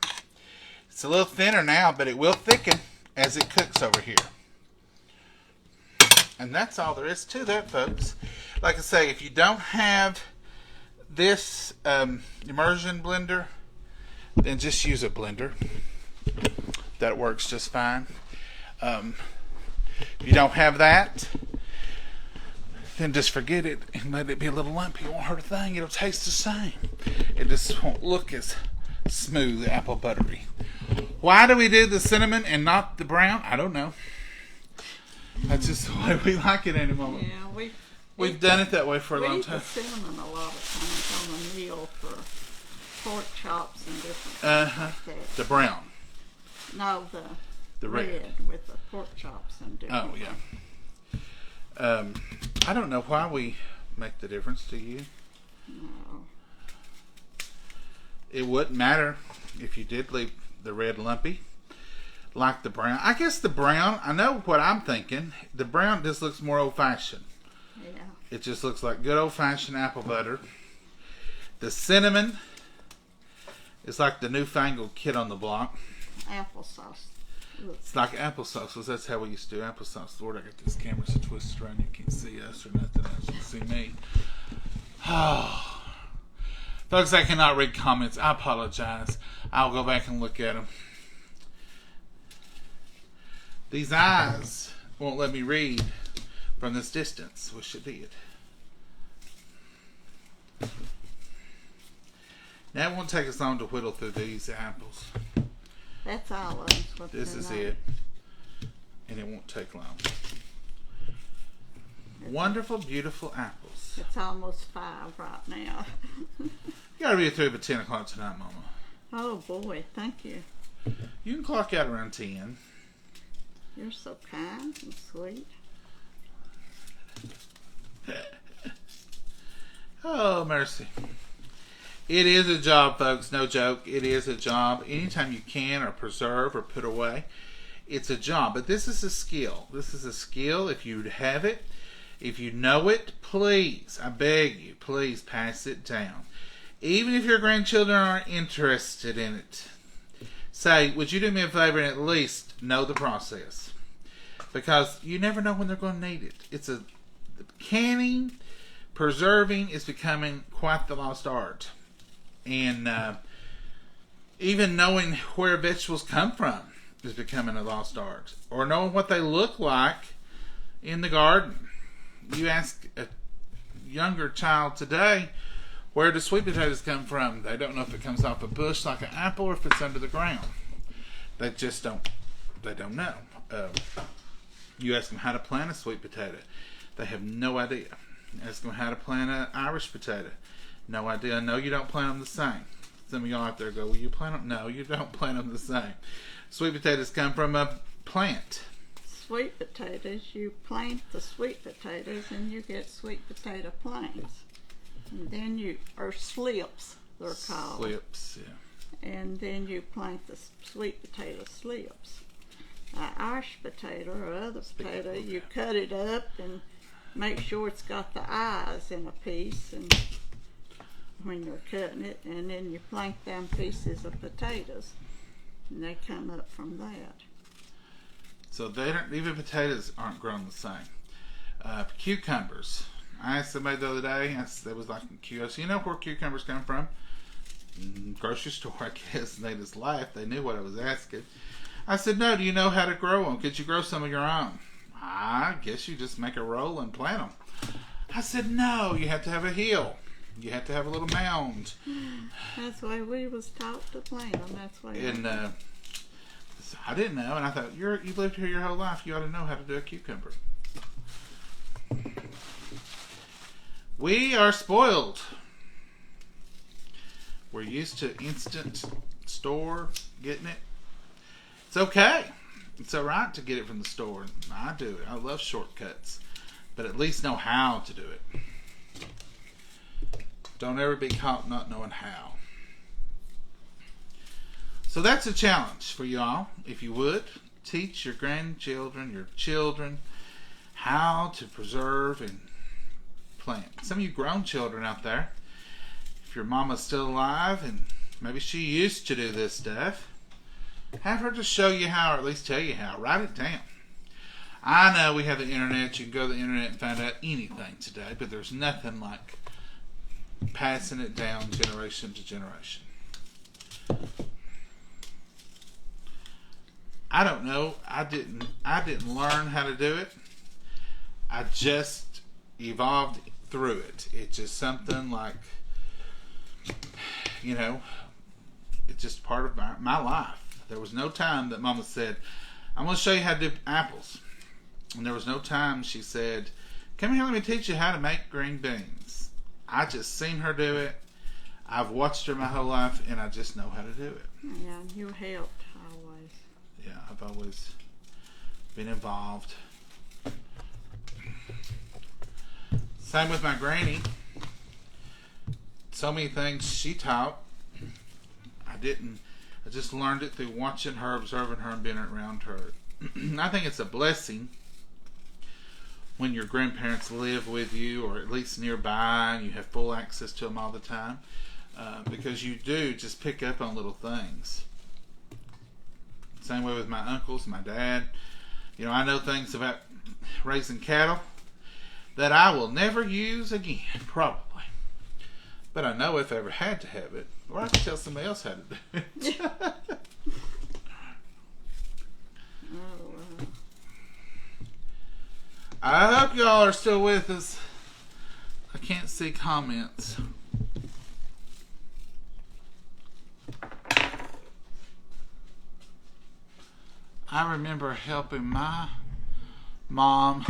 It's a little thinner now, but it will thicken as it cooks over here. And that's all there is to that, folks. Like I say, if you don't have this immersion blender, then just use a blender. That works just fine. If you don't have that, then just forget it and let it be a little lumpy. It won't hurt a thing. It'll taste the same. It just won't look as smooth apple buttery. Why do we do the cinnamon and not the brown? I don't know. That's just the way we like it anymore. Yeah, we've done it that way for a long time. We use cinnamon a lot of times on the meal for pork chops and different things like that. The brown. No, the red with the pork chops and different things. I don't know why we make the difference to you. No. It wouldn't matter if you did leave the red lumpy. Like the brown. I guess the brown, I know what I'm thinking. The brown just looks more old-fashioned. Yeah. It just looks like good old-fashioned apple butter. The cinnamon is like the newfangled kid on the block. Applesauce. It's like applesauce, because that's how we used to do applesauce. Lord, I got this camera so twisted around you can't see us or nothing else. You can see me. Oh. Folks, I cannot read comments. I apologize. I'll go back and look at them. These eyes won't let me read from this distance. Wish it did. Now it won't take us long to whittle through these apples. That's all of us. This is it. And it won't take long. Wonderful, beautiful apples. It's almost 5 right now. You gotta be through by 10 o'clock tonight, Mama. Oh boy, thank you. You can clock out around 10. You're so kind and sweet. Oh, mercy. It is a job, folks. No joke. It is a job. Anytime you can or preserve or put away, it's a job. But this is a skill. This is a skill. If you have it, if you know it, please, I beg you, please pass it down. Even if your grandchildren aren't interested in it, say, would you do me a favor and at least know the process? Because you never know when they're going to need it. It's a canning, preserving is becoming quite the lost art. And even knowing where vegetables come from is becoming a lost art. Or knowing what they look like in the garden. You ask a younger child today, where do sweet potatoes come from? They don't know if it comes off a bush like an apple or if it's under the ground. They just don't. They don't know. You ask them how to plant a sweet potato. They have no idea. Ask them how to plant an Irish potato. No idea. No, you don't plant them the same. Some of y'all out there go, well, you plant them? No, you don't plant them the same. Sweet potatoes come from a plant. Sweet potatoes, you plant the sweet potatoes and you get sweet potato plants. And then or slips, they're called. Slips, yeah. And then you plant the sweet potato slips. Irish potato or other potato, you cut it up and make sure it's got the eyes in a piece and when you're cutting it, and then you plant them pieces of potatoes and they come up from that. So they don't, even potatoes aren't grown the same. Cucumbers. I asked somebody the other day, it was like a I said, you know where cucumbers come from? Grocery store, I guess. And they just laughed. They knew what I was asking. I said, no, do you know how to grow them? Could you grow some of your own? I guess you just make a roll and plant them. I said, no, you have to have a hill. You have to have a little mound. That's why we was taught to plant them. That's why. And I didn't know, and I thought, you lived here your whole life. You ought to know how to do a cucumber. We are spoiled. We're used to instant store getting it. It's okay. It's all right to get it from the store. I do it. I love shortcuts. But at least know how to do it. Don't ever be caught not knowing how. So that's a challenge for y'all. If you would, teach your grandchildren, your children, how to preserve and plant. Some of you grown children out there, if your mama's still alive and maybe she used to do this stuff, have her to show you how, or at least tell you how. Write it down. I know we have the internet. You can go to the internet and find out anything today, but there's nothing like passing it down generation to generation. I don't know. I didn't learn how to do it. I just evolved through it. It's just something like, it's just part of my life. There was no time that Mama said, I'm going to show you how to do apples. And there was no time she said, come here, let me teach you how to make green beans. I just seen her do it. I've watched her my whole life, and I just know how to do it. Yeah, you helped always. Yeah, I've always been involved. Same with my granny. So many things she taught. I just learned it through watching her, observing her, and being around her. I think it's a blessing when your grandparents live with you, or at least nearby, and you have full access to them all the time, because you do just pick up on little things. Same way with my uncles, my dad. I know things about raising cattle that I will never use again, probably. But I know if I ever had to have it, or I could tell somebody else how to do it. I hope y'all are still with us. I can't see comments. I remember helping my mom.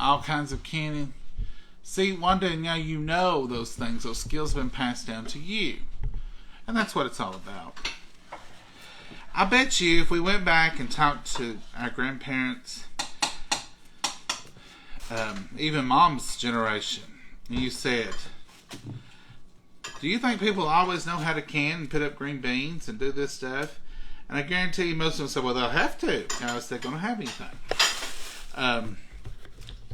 All kinds of canning. See, one day now you know those things. Those skills have been passed down to you. And that's what it's all about. I bet you if we went back and talked to our grandparents, even Mom's generation, and you said, do you think people always know how to can and put up green beans and do this stuff? And I guarantee you most of them say, well, they'll have to. How else they're going to have anything?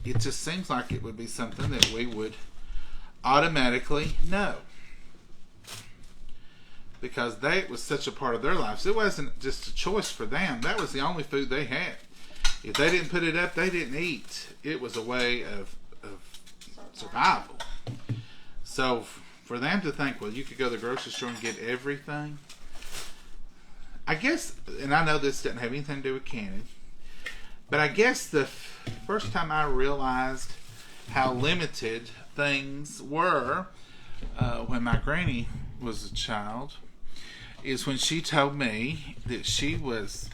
It just seems like it would be something that we would automatically know. Because it was such a part of their lives. It wasn't just a choice for them. That was the only food they had. If they didn't put it up, they didn't eat. It was a way of survival. So for them to think, well, you could go to the grocery store and get everything. I guess, and I know this doesn't have anything to do with canning, but I guess the first time I realized how limited things were when my granny was a child is when she told me that she was,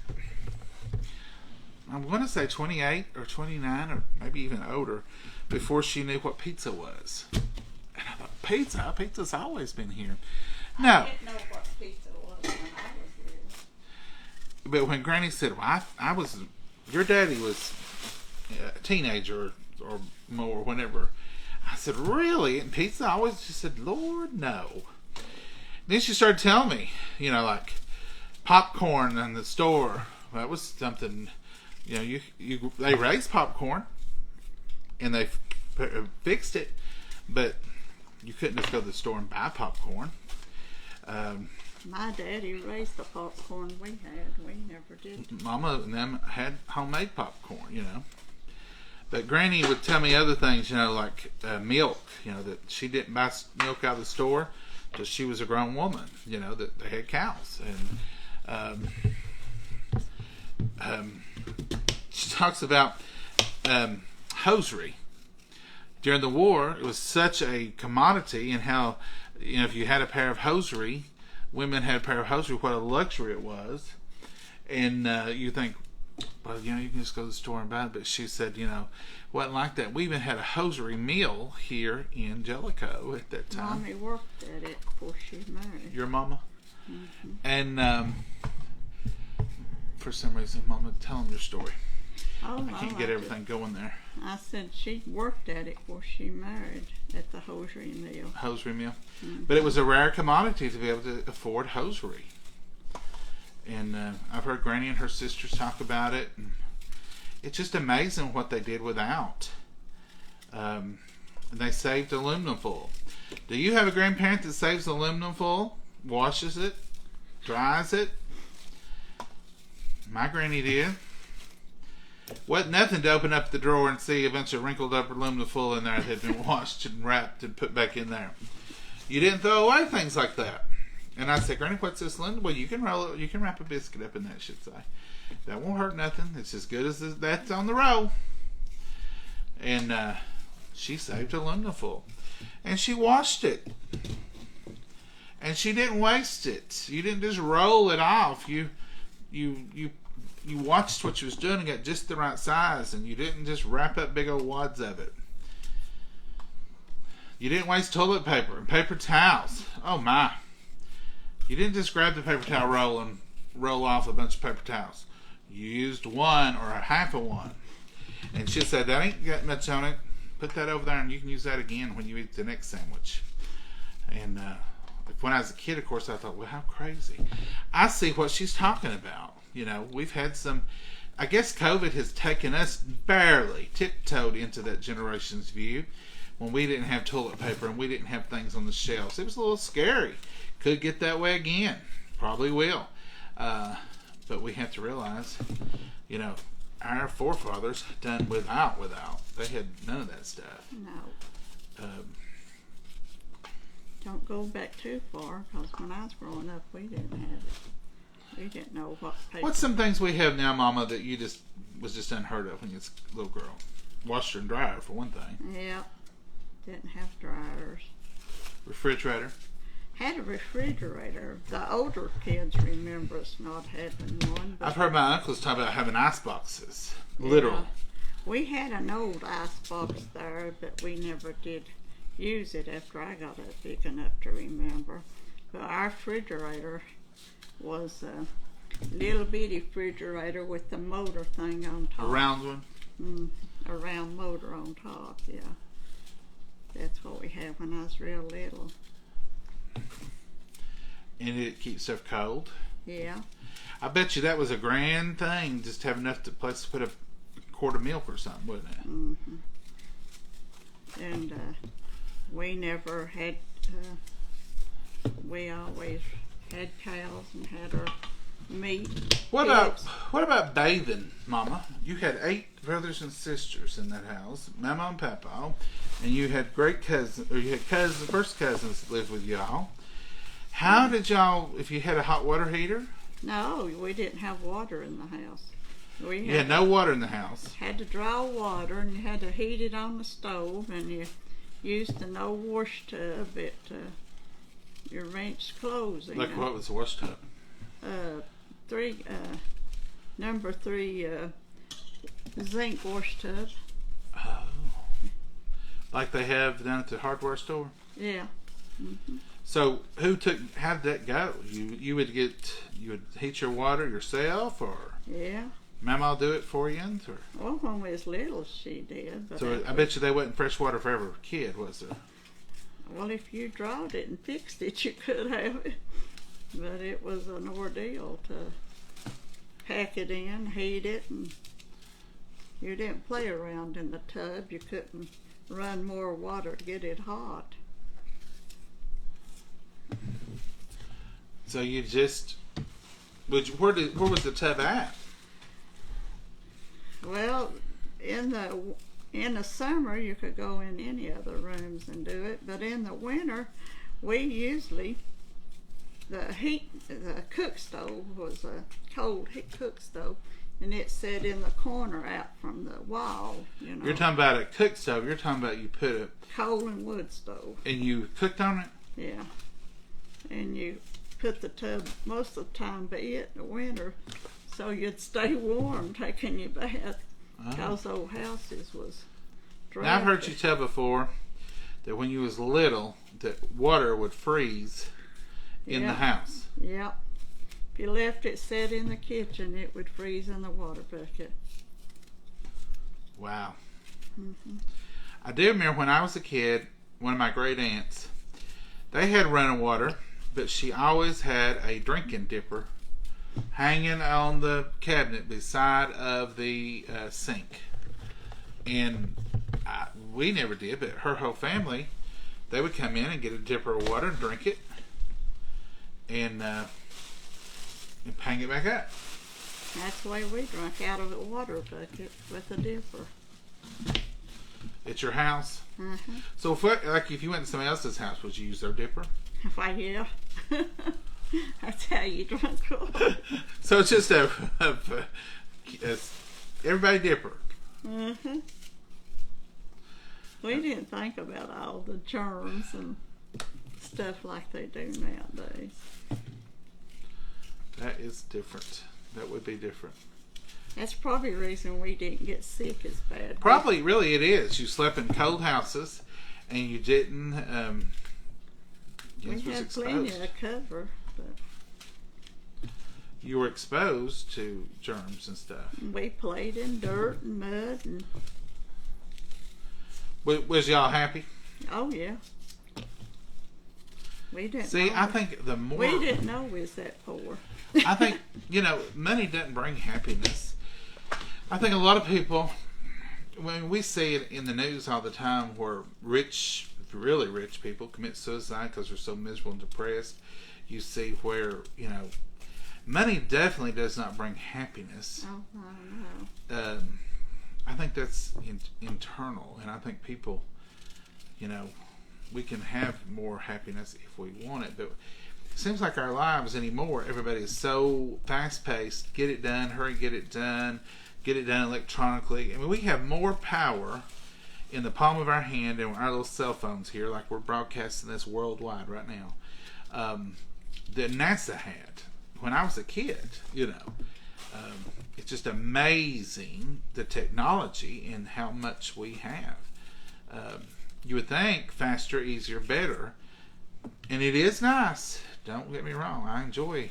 I'm going to say 28 or 29 or maybe even older before she knew what pizza was. And I thought, pizza? Pizza's always been here. No. I didn't know what pizza was when I was little. But when Granny said, well, I was, your daddy was a teenager or more, whenever, I said, really? And pizza? I always just said, Lord, no. Then she started telling me, like popcorn in the store. That was something, they raised popcorn and they fixed it, but you couldn't just go to the store and buy popcorn. My daddy raised the popcorn we had. We never did. Mama and them had homemade popcorn, But Granny would tell me other things, like milk, that she didn't buy milk out of the store till she was a grown woman, that they had cows. And she talks about hosiery. During the war, it was such a commodity, and how, if you had a pair of hosiery, women had a pair of hosiery, what a luxury it was. And you think, But you can just go to the store and buy it. But she said, wasn't like that. We even had a hosiery mill here in Jellico at that time. Mommy worked at it before she married. Your mama? Mm-hmm. And for some reason, Mama, tell them your story. Oh, I can't get everything going there. I said she worked at it before she married at the hosiery mill. Hosiery mill. Mm-hmm. But it was a rare commodity to be able to afford hosiery. And I've heard Granny and her sisters talk about it. And it's just amazing what they did without. And they saved aluminum foil. Do you have a grandparent that saves aluminum foil? Washes it? Dries it? My granny did. Wasn't nothing to open up the drawer and see a bunch of wrinkled up aluminum foil in there that had been washed and wrapped and put back in there. You didn't throw away things like that. And I said, Granny, what's this, Linda? Well, you can roll it. You can wrap a biscuit up in that, she'd say. That won't hurt nothing. It's as good as that's on the roll. And she saved aluminum foil. And she washed it. And she didn't waste it. You didn't just roll it off. You watched what you was doing and got just the right size, and you didn't just wrap up big old wads of it. You didn't waste toilet paper and paper towels. Oh my. You didn't just grab the paper towel roll and roll off a bunch of paper towels. You used one or a half of one. And she said, that ain't got much on it. Put that over there and you can use that again when you eat the next sandwich. And when I was a kid, of course, I thought, well, how crazy. I see what she's talking about. We've had some, I guess COVID has taken us barely tiptoed into that generation's view when we didn't have toilet paper and we didn't have things on the shelves. It was a little scary. Could get that way again. Probably will. But we have to realize, our forefathers done without. They had none of that stuff. No. Don't go back too far, because when I was growing up, we didn't have it. We didn't know what paper. What's some things we have now, Mama, that you was just unheard of when you was a little girl? Washer and dryer, for one thing. Yeah. Didn't have dryers. Refrigerator. Had a refrigerator. The older kids remember us not having one. I've heard my uncles talk about having ice boxes. Literal. Yeah. We had an old ice box there, but we never did use it after I got up big enough to remember. But our refrigerator was a little bitty refrigerator with the motor thing on top. A round one? A round motor on top, yeah. That's what we had when I was real little. And it keeps stuff cold? Yeah. I bet you that was a grand thing, just have enough place to put a quart of milk or something, wouldn't it? Mm-hmm. And we never had, we always had cows and had our meat. What about bathing, Mama? You had 8 brothers and sisters in that house, Mama and Papa, and you had great cousins, or you had first cousins that lived with y'all. How did y'all, if you had a hot water heater? No, we didn't have water in the house. You had no water in the house. Had to draw water, and you had to heat it on the stove, and you used an old wash tub at your rinsed clothes in. Like what was the wash tub? Number 3 zinc wash tub. Oh. Like they have down at the hardware store? Yeah. Mm-hmm. So how did that go? You would heat your water yourself, or yeah, Mama do it for you? Or? Well, when we was little, she did. But so I bet you they wasn't fresh water for every kid, was there? Well, if you drawed it and fixed it, you could have it. But it was an ordeal to pack it in, heat it, and you didn't play around in the tub. You couldn't run more water to get it hot. So you just, where was the tub at? Well, in the summer you could go in any other rooms and do it, but in the winter we usually the cook stove was a cold cook stove, and it sat in the corner out from the wall. You're talking about a cook stove. You're talking about you put a coal and wood stove. And you cooked on it? Yeah. And you put the tub most of the time, but in the winter, so you'd stay warm taking your bath. Oh. Because old houses was drafty. Now I've heard you tell before that when you was little, that water would freeze in the house. Yep. If you left it set in the kitchen, it would freeze in the water bucket. Wow. Mm-hmm. I do remember when I was a kid, one of my great aunts, they had running water, but she always had a drinking dipper hanging on the cabinet beside of the sink. And we never did, but her whole family, they would come in and get a dipper of water and drink it and hang it back up. That's the way we drank, out of a water bucket with a dipper. At your house? Mm-hmm. So if you went to somebody else's house, would you use their dipper? Why, yeah. That's how you drunk it. So it's just a everybody dipper. Mm-hmm. We didn't think about all the germs and stuff like they do nowadays. That is different. That would be different. That's probably the reason we didn't get sick as bad. Probably, really, it is. You slept in cold houses, and you didn't. We had plenty of cover, but you were exposed to germs and stuff. we played in dirt and mud, and Was y'all happy? oh yeah. We didn't. See, know I think the more we didn't know we was that poor. I think, money doesn't bring happiness. I think a lot of people, when we see it in the news all the time where rich, really rich people commit suicide because they're so miserable and depressed, you see where, money definitely does not bring happiness. Oh, I know. I think that's internal, and I think people, we can have more happiness if we want it, but it seems like our lives anymore, everybody is so fast-paced, get it done, hurry, get it done electronically. I mean, we have more power in the palm of our hand and our little cell phones here, like we're broadcasting this worldwide right now, than NASA had when I was a kid, It's just amazing, the technology and how much we have. You would think faster, easier, better. And it is nice. Don't get me wrong. I enjoy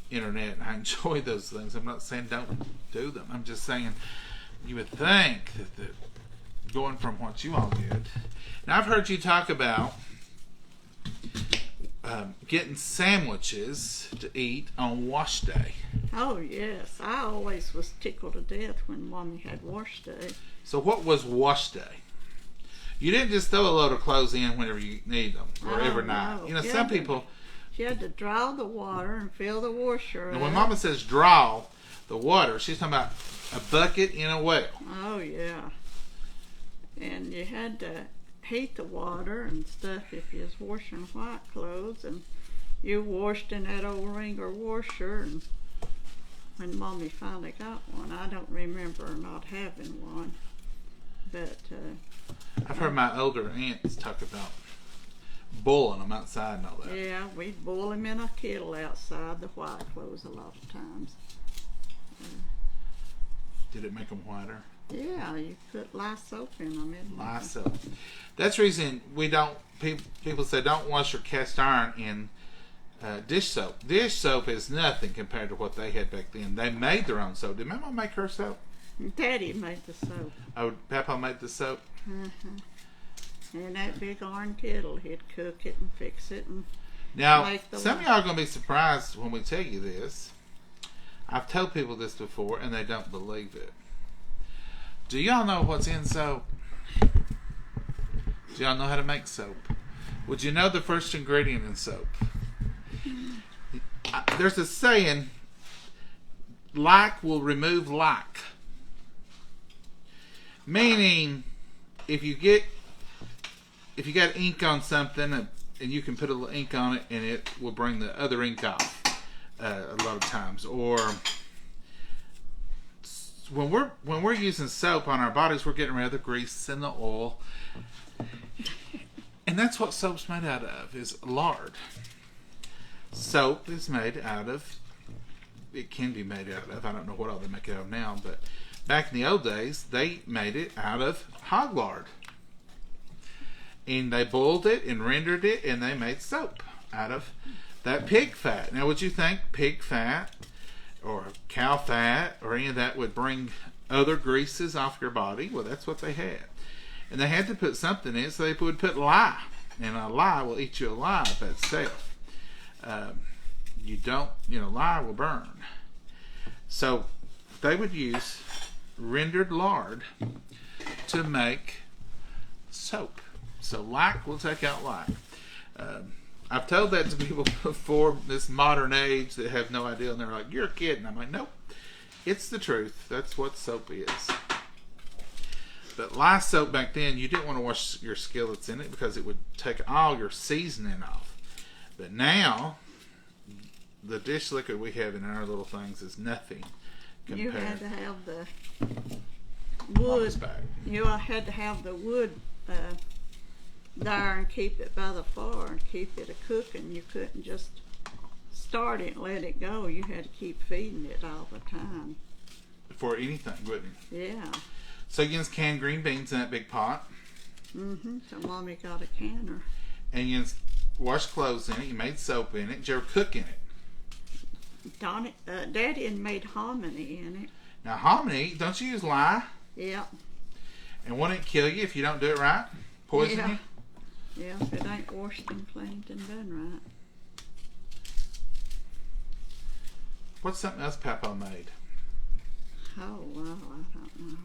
internet. I enjoy those things. I'm not saying don't do them. I'm just saying you would think that going from what you all did. Now, I've heard you talk about getting sandwiches to eat on wash day. Oh yes, I always was tickled to death when Mommy had wash day. So what was wash day? You didn't just throw a load of clothes in whenever you need them or every night. No. Some people. You had to draw the water and fill the washer up. And when Mama says draw the water, she's talking about a bucket in a well. Oh yeah. And you had to heat the water and stuff if you was washing white clothes, and you washed in that old wringer washer. And when Mommy finally got one, I don't remember not having one, but I've heard my older aunts talk about boiling them outside and all that. yeah, we'd boil them in a kettle outside the white clothes a lot of times. Did it make them whiter? Yeah, you put lye soap in them. Lye soap. That's the reason we don't. People say don't wash your cast iron in dish soap. Dish soap is nothing compared to what they had back then. They made their own soap. Did Mama make her soap? Daddy made the soap. Oh, Papa made the soap. In that big iron kettle, he'd cook it and fix it and Now, make the some of y'all are going to be surprised when we tell you this. I've told people this before, and they don't believe it. Do y'all know what's in soap? Do y'all know how to make soap? Would you know the first ingredient in soap? There's a saying, like will remove like. Meaning, if you got ink on something and you can put a little ink on it and it will bring the other ink off a lot of times. Or when we're using soap on our bodies, we're getting rid of the grease and the oil. And that's what soap's made out of, is lard. Soap is made out of it can be made out of. I don't know what all they make it out of now, but back in the old days, they made it out of hog lard. And they boiled it and rendered it, and they made soap out of that pig fat. Now, would you think pig fat or cow fat or any of that would bring other greases off your body? Well, that's what they had. And they had to put something in it, so they would put lye. And a lye will eat you alive by itself. Lye will burn. So they would use rendered lard to make soap. So like will take out like. I've told that to people before, this modern age that have no idea, and they're like, "You're kidding." I'm like, "Nope, it's the truth. That's what soap is." But lye soap back then, you didn't want to wash your skillets in it because it would take all your seasoning off. But now, the dish liquid we have in our little things is nothing compared. You had to have the wood. You had to have the wood there and keep it by the fire and keep it a-cooking. You couldn't just start it and let it go. You had to keep feeding it all the time. For anything, wouldn't you? Yeah. So you used canned green beans in that big pot. So Mommy got a canner. And you washed clothes in it. You made soap in it. Did you ever cook in it? Daddy had made hominy in it. Now hominy, don't you use lye? Yeah. And won't it kill you if you don't do it right? Poison you? Yeah, if it ain't washed and cleaned and done right. What's something else Papa made? Oh, well, I don't know.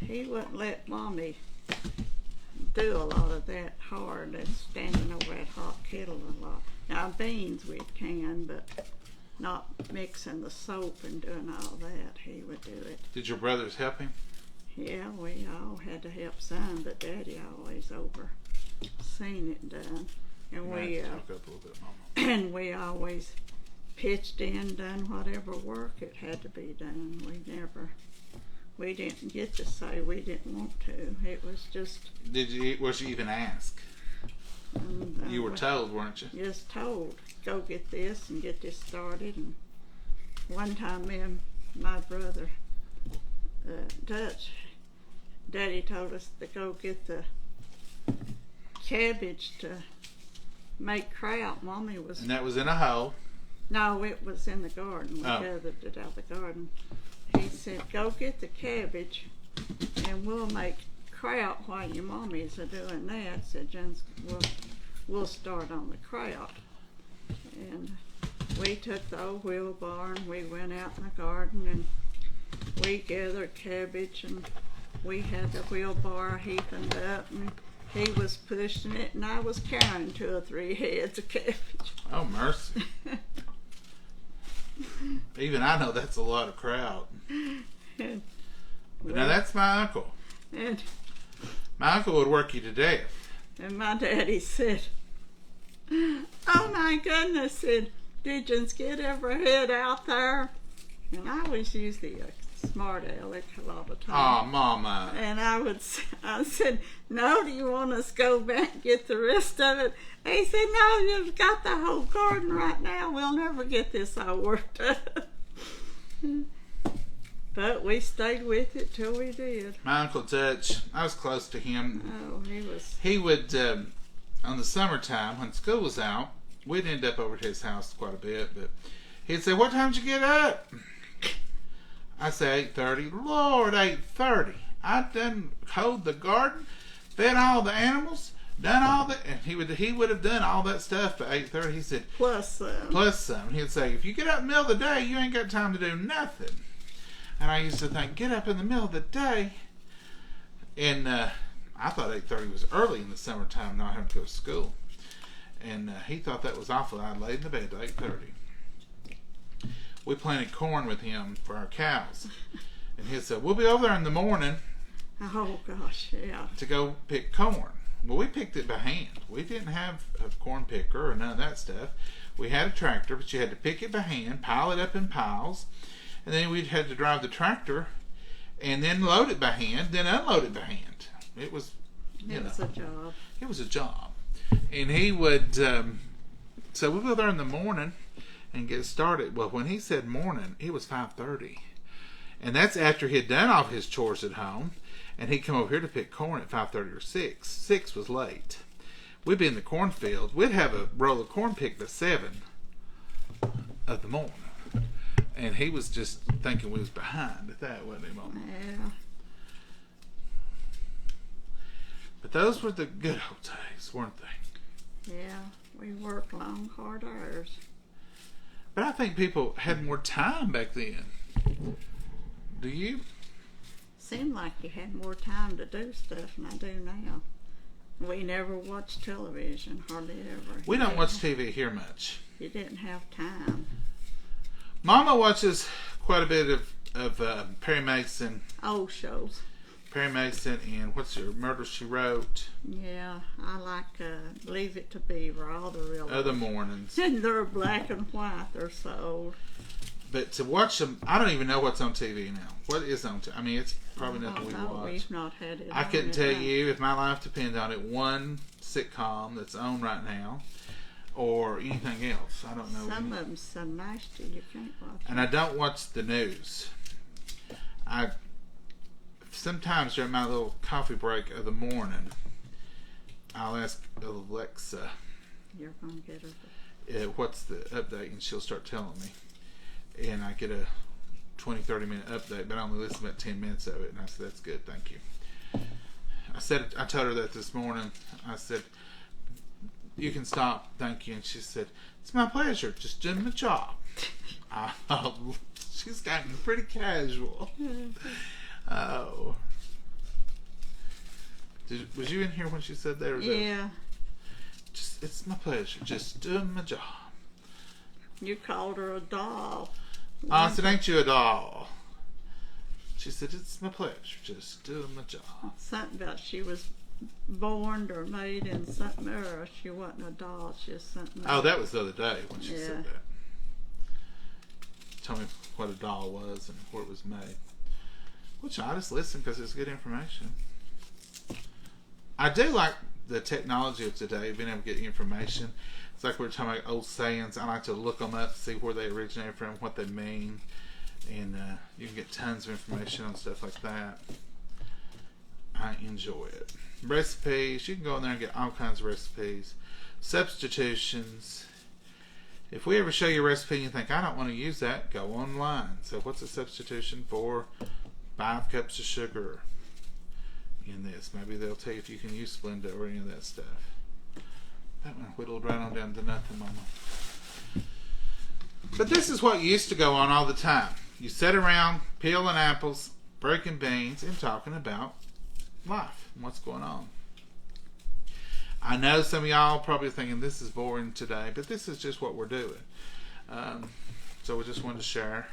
He wouldn't let Mommy do a lot of that hard and standing over that hot kettle a lot. Now beans we'd can, but not mixing the soap and doing all that. He would do it. Did your brothers help him? Yeah, we all had to help some, but Daddy always overseen it done. And we talk up a little bit, Mama. and we always pitched in, done whatever work it had to be done. We didn't get to say we didn't want to. It was just. Was you even asked? You were told, weren't you? Just told, go get this and get this started. And one time, me and my brother, Dutch, Daddy told us to go get the cabbage to make kraut. Mommy was. And that was in a hole. No, it was in the garden. We gathered it out of the garden. He said, go get the cabbage and we'll make kraut while your mommies are doing that. Said, Jen's, we'll start on the kraut. And we took the old wheelbarrow and we went out in the garden and we gathered cabbage and we had the wheelbarrow heaping up and he was pushing it and I was carrying 2 or 3 heads of cabbage. Oh, mercy. Even I know that's a lot of kraut. But now that's my uncle. And my uncle would work you to death. And my daddy said, oh my goodness, said, did you get every head out there? And I was usually a smart aleck a lot of times. Oh, Mama. And I said, no, do you want us to go back and get the rest of it? He said, no, you've got the whole garden right now. We'll never get this all worked up. But we stayed with it till we did. My Uncle Dutch, I was close to him. Oh, he was. He would, on the summertime, when school was out, we'd end up over to his house quite a bit, but he'd say, what time did you get up? I say 8:30. Lord, 8:30. I'd done hoed the garden, fed all the animals, done all that, and he would have done all that stuff by 8:30. He said, plus some. Plus some. He'd say, if you get up in the middle of the day, you ain't got time to do nothing. And I used to think, get up in the middle of the day. And I thought 8:30 was early in the summertime, not having to go to school. And he thought that was awful. I laid in the bed at 8:30. We planted corn with him for our cows. And he said, we'll be over there in the morning. Oh, gosh, yeah. To go pick corn. Well, we picked it by hand. We didn't have a corn picker or none of that stuff. We had a tractor, but you had to pick it by hand, pile it up in piles, and then we'd had to drive the tractor and then load it by hand, then unload it by hand. It was, It was a job. It was a job. And he would, so we'd go there in the morning and get started. Well, when he said morning, it was 5:30. And that's after he had done all his chores at home. And he'd come over here to pick corn at 5:30 or 6. 6 was late. We'd be in the cornfield. We'd have a roll of corn picked at 7 of the morning. And he was just thinking we was behind at that, wasn't he, Mama? Yeah. But those were the good old days, weren't they? Yeah, we worked long, hard hours. But I think people had more time back then. Do you? Seemed like you had more time to do stuff than I do now. We never watched television, hardly ever. We don't watch TV here much. You didn't have time. Mama watches quite a bit of Perry Mason. Old shows. Perry Mason and what's your Murder, She Wrote? Yeah, I like Leave It to Beaver, all the real Other mornings. And they're black and white, they're so old. But to watch them, I don't even know what's on TV now. What is on TV? I mean, it's probably nothing we watch. We've not had it. I couldn't tell you, if my life depended on it, one sitcom that's on right now or anything else. I don't know. Some of them so nasty you can't watch. And I don't watch the news. Sometimes during my little coffee break of the morning, I'll ask Alexa, you're going to get her. What's the update, and she'll start telling me. And I get a 20-30 minute update, but I only listen about 10 minutes of it. And I said, that's good, thank you. I told her that this morning. I said, you can stop, thank you. And she said, it's my pleasure, just doing my job. She's gotten pretty casual. Oh. Was you in here when she said that? Or yeah. It's my pleasure, just doing my job. You called her a doll. I said, ain't you a doll? She said, it's my pleasure, just doing my job. Something about she was born or made in something else. She wasn't a doll, she was something else. Oh, that was the other day when she Yeah. said that. Tell me what a doll was and where it was made. Which I just listen because it's good information. I do like the technology of today, being able to get information. It's like we were talking about old sayings. I like to look them up, see where they originate from, what they mean. And you can get tons of information on stuff like that. I enjoy it. Recipes. You can go in there and get all kinds of recipes. Substitutions. If we ever show you a recipe and you think, I don't want to use that, go online. So what's a substitution for 5 cups of sugar in this? Maybe they'll tell you if you can use Splenda or any of that stuff. That one whittled right on down to nothing, Mama. But this is what used to go on all the time. You sit around peeling apples, breaking beans, and talking about life and what's going on. I know some of y'all probably thinking this is boring today, but this is just what we're doing. So we just wanted to share.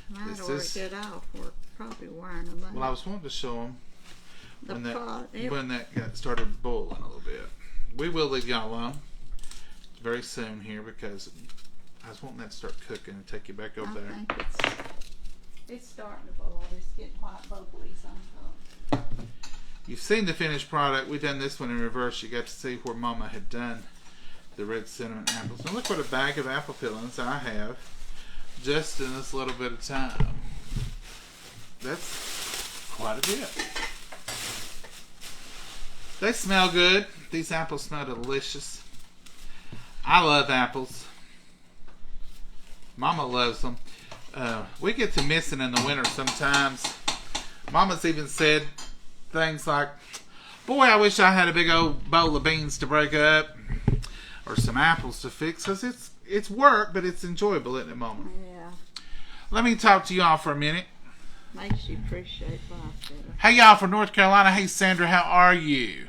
Might ought to get off. We're probably wearing them out. Well, I was wanting to show them when that got started boiling a little bit. We will leave y'all alone very soon here because I was wanting that to start cooking and take you back over there. I think it's starting to boil. It's getting white bubblies on top. You've seen the finished product. We've done this one in reverse. You got to see where Mama had done the red cinnamon apples. Now look what a bag of apple peelings I have just in this little bit of time. That's quite a bit. They smell good. These apples smell delicious. I love apples. Mama loves them. We get to missing in the winter sometimes. Mama's even said things like, boy, I wish I had a big old bowl of beans to break up or some apples to fix, because it's work, but it's enjoyable, isn't it, Mama? Yeah. Let me talk to y'all for a minute. Makes you appreciate life better. Hey, y'all from North Carolina. Hey, Sandra, how are you?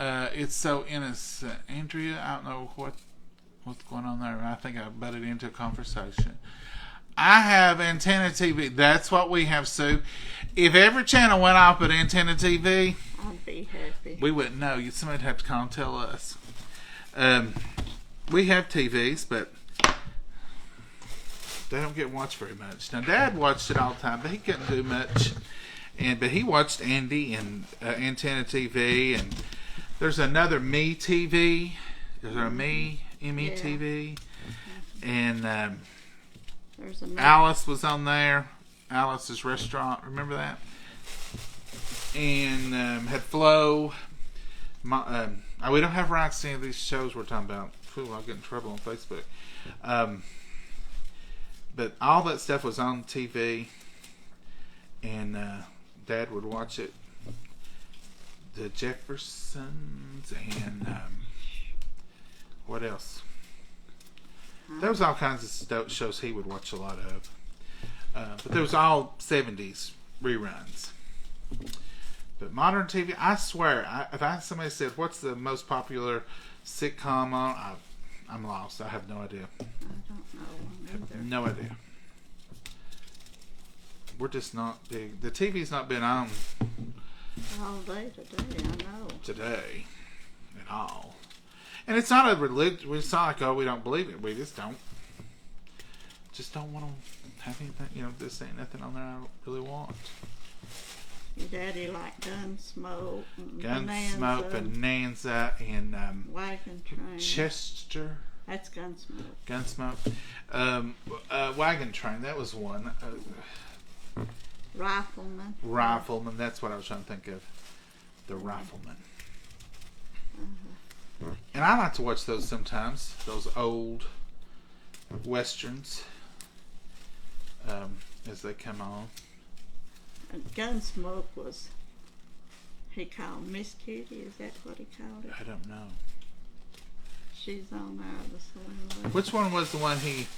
It's so innocent. Andrea, I don't know what's going on there. I think I butted into a conversation. I have antenna TV. That's what we have, Sue. If every channel went off but antenna TV, I'd be happy. we wouldn't know. Somebody'd have to call and tell us. We have TVs, but they don't get watched very much. Now, Dad watched it all the time, but he couldn't do much. But he watched Andy and Antenna TV, and There's another Me TV. There's a Me Yeah. TV, and There's another. Alice was on there. Alice's Restaurant. Remember that? And had Flo. We don't have rights to any of these shows we're talking about. Ooh, I'll get in trouble on Facebook. But all that stuff was on TV, and Dad would watch it. The Jeffersons and what else? There was all kinds of shows he would watch a lot of. But there was all 70s reruns. But modern TV, I swear, if somebody said, what's the most popular sitcom on, I'm lost. I have no idea. I don't know either. No idea. We're just not big. The TV's not been on All day today, I know. today at all. And it's not a religion. It's not like, oh, we don't believe it. We just don't want to have anything. This ain't nothing on there I really want. Your daddy liked Gunsmoke and Gunsmoke, Bonanza, and Wagon Train. Chester. That's Gunsmoke. Gunsmoke. Wagon Train. That was one. Rifleman. That's what I was trying to think of. The Rifleman. Uh-huh. And I like to watch those sometimes. Those old westerns as they come on. And Gunsmoke was, he called Miss Kitty, is that what he called it? I don't know. She's on there, the saloon. Which one was the one he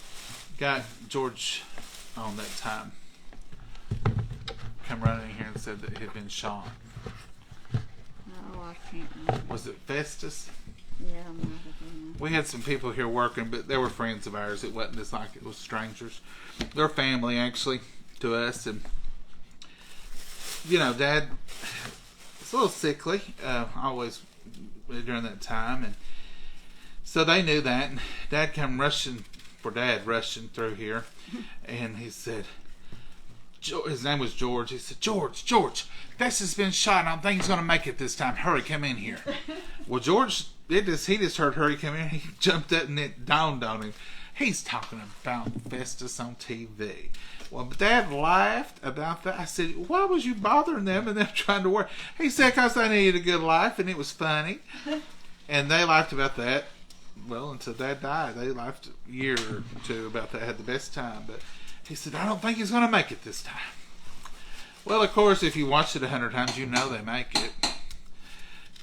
got George on that time? Come running in here and said that he had been shot. No, I can't remember. Was it Festus? Yeah, I might have been. We had some people here working, but they were friends of ours. It wasn't just like it was strangers. They're family, actually, to us. And, Dad was a little sickly, always during that time. And so they knew that. And Dad come rushing through here. And he said, his name was George. He said, George, Festus has been shot. I don't think he's going to make it this time. Hurry, come in here. Well, George, he just heard hurry, come in. He jumped up and it dawned on him. He's talking about Festus on TV. Well, Dad laughed about that. I said, why was you bothering them and them trying to work? He said, because they needed a good life and it was funny. And they laughed about that. Well, until Dad died, they laughed a year or two about that. Had the best time. But he said, I don't think he's going to make it this time. Well, of course, if you watched it 100 times, you know they make it.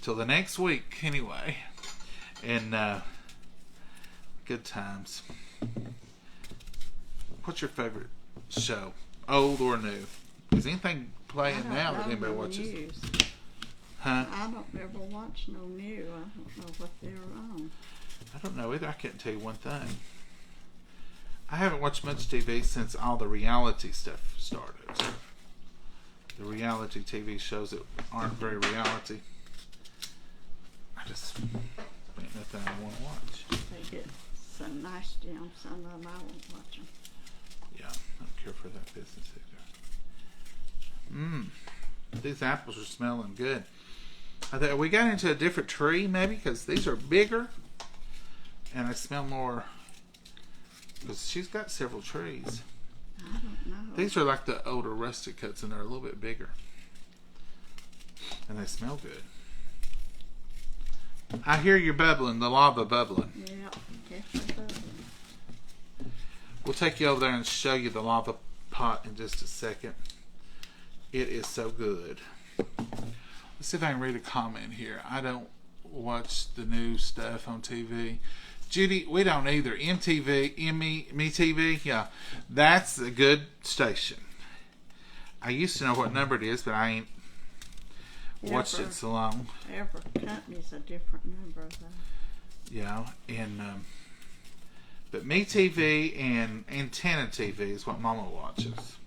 Till the next week, anyway. And good times. What's your favorite show, old or new? Is anything playing now that anybody watches? News. Huh? I don't ever watch no new. I don't know what they're on. I don't know either. I can't tell you one thing. I haven't watched much TV since all the reality stuff started. The reality TV shows that aren't very reality. I just ain't nothing I want to watch. They get so nasty on some of them. I won't watch them. Yeah, I don't care for that business either. These apples are smelling good. We got into a different tree maybe because these are bigger and I smell more because she's got several trees. I don't know. These are like the older rustic cuts and they're a little bit bigger and they smell good. I hear you bubbling, the lava bubbling. Yeah, definitely bubbling. We'll take you over there and show you the lava pot in just a second. It is so good. Let's see if I can read a comment here. I don't watch the new stuff on TV. Judy, we don't either. MeTV, yeah, that's a good station. I used to know what number it is, but I ain't watched it so long. Every company's a different number, though. Yeah, and but MeTV and Antenna TV is what Mama watches.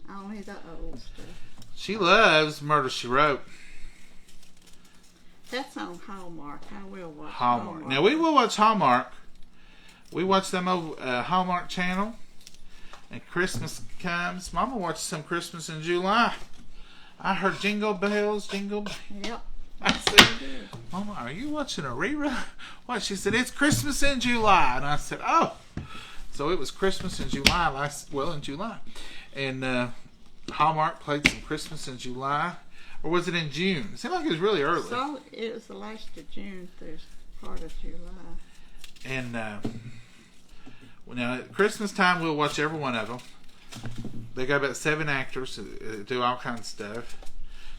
Only the old stuff. She loves Murder, She Wrote. That's on Hallmark. I will watch Hallmark. Now we will watch Hallmark. We watch them over Hallmark Channel. And Christmas comes. Mama watches some Christmas in July I heard jingle bells, jingle bells. Yep. I said, Mama, are you watching a rerun? What? She said, it's Christmas in July. And I said, oh. So it was Christmas in July, in July. And Hallmark played some Christmas in July. Or was it in June? It seemed like it was really early. So it was the last of June through part of July. And now at Christmas time, we'll watch every one of them. They got about 7 actors who do all kinds of stuff.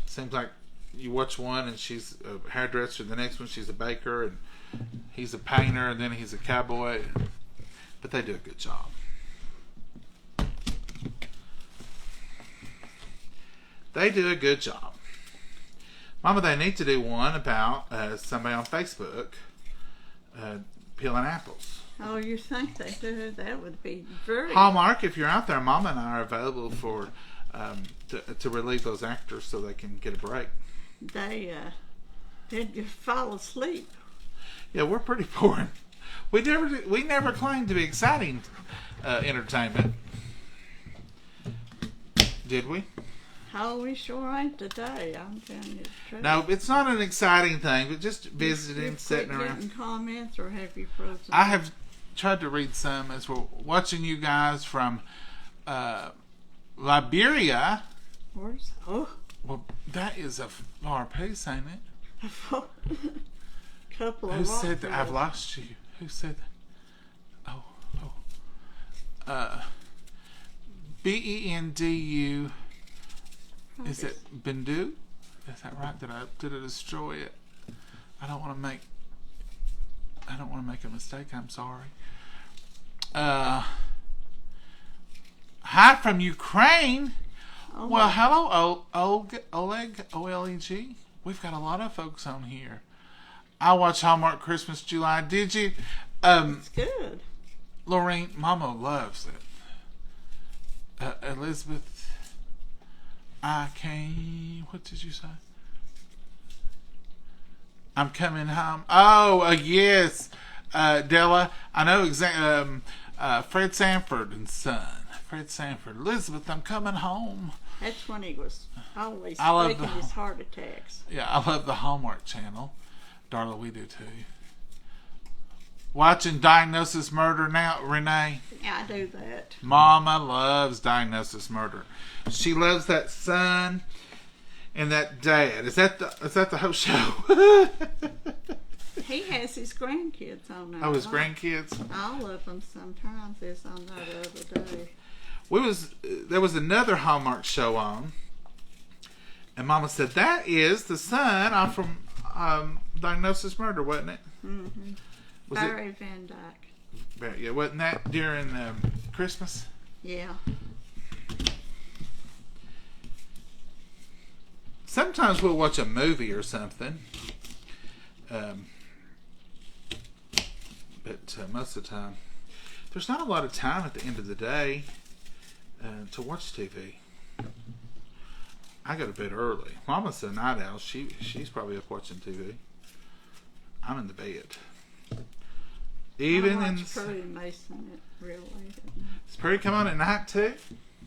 Seems like you watch one and she's a hairdresser, the next one she's a baker, and he's a painter, and then he's a cowboy. But they do a good job. They do a good job. Mama, they need to do one about somebody on Facebook peeling apples. Oh, you think they do? That would be very... Hallmark, if you're out there, Mama and I are available for to relieve those actors so they can get a break. They'd just fall asleep. Yeah, we're pretty boring. We never claimed to be exciting entertainment. Did we? Oh, we sure ain't today. I'm telling you the truth. No, it's not an exciting thing, but just visiting, sitting around. Getting comments, or have you frozen? I have tried to read some as we're watching you guys from Liberia. Where's... Oh. Well, that is a far piece, ain't it? Couple of Who said that? rock I've lost you. Who said that? Bendu. Is it Bendu? Is that right? Did I destroy it? I don't want to make a mistake. I'm sorry. Hi from Ukraine. Oh, Well, hello, Oleg, O-L-E-G. We've got a lot of folks on here. I watch Hallmark Christmas July. Did you? it's good. Lorraine, Mama loves it. Elizabeth, I came. What did you say? I'm coming home. Oh, yes, Della. I know exactly. Fred Sanford and Son. Fred Sanford. Elizabeth, I'm coming home. That's when he was always I faking his heart attacks. Yeah, I love the Hallmark Channel. Darla, we do too. Watching Diagnosis Murder now, Renee. Yeah, I do that. Mama loves Diagnosis Murder. She loves that son and that dad. Is that the whole show? He has his grandkids on there. Oh, his grandkids? All of them sometimes is on there the other day. There was another Hallmark show on, and Mama said, that is the son from Diagnosis Murder, wasn't it? Mm-hmm. Barry Van Dyke. Yeah, wasn't that during Christmas? Yeah. Sometimes we'll watch a movie or something. But most of the time, there's not a lot of time at the end of the day to watch TV. I go to bed early. Mama's a night owl. She's probably up watching TV. I'm in the bed. Even in Perry Mason at real late at night. Does Perry come on at night too?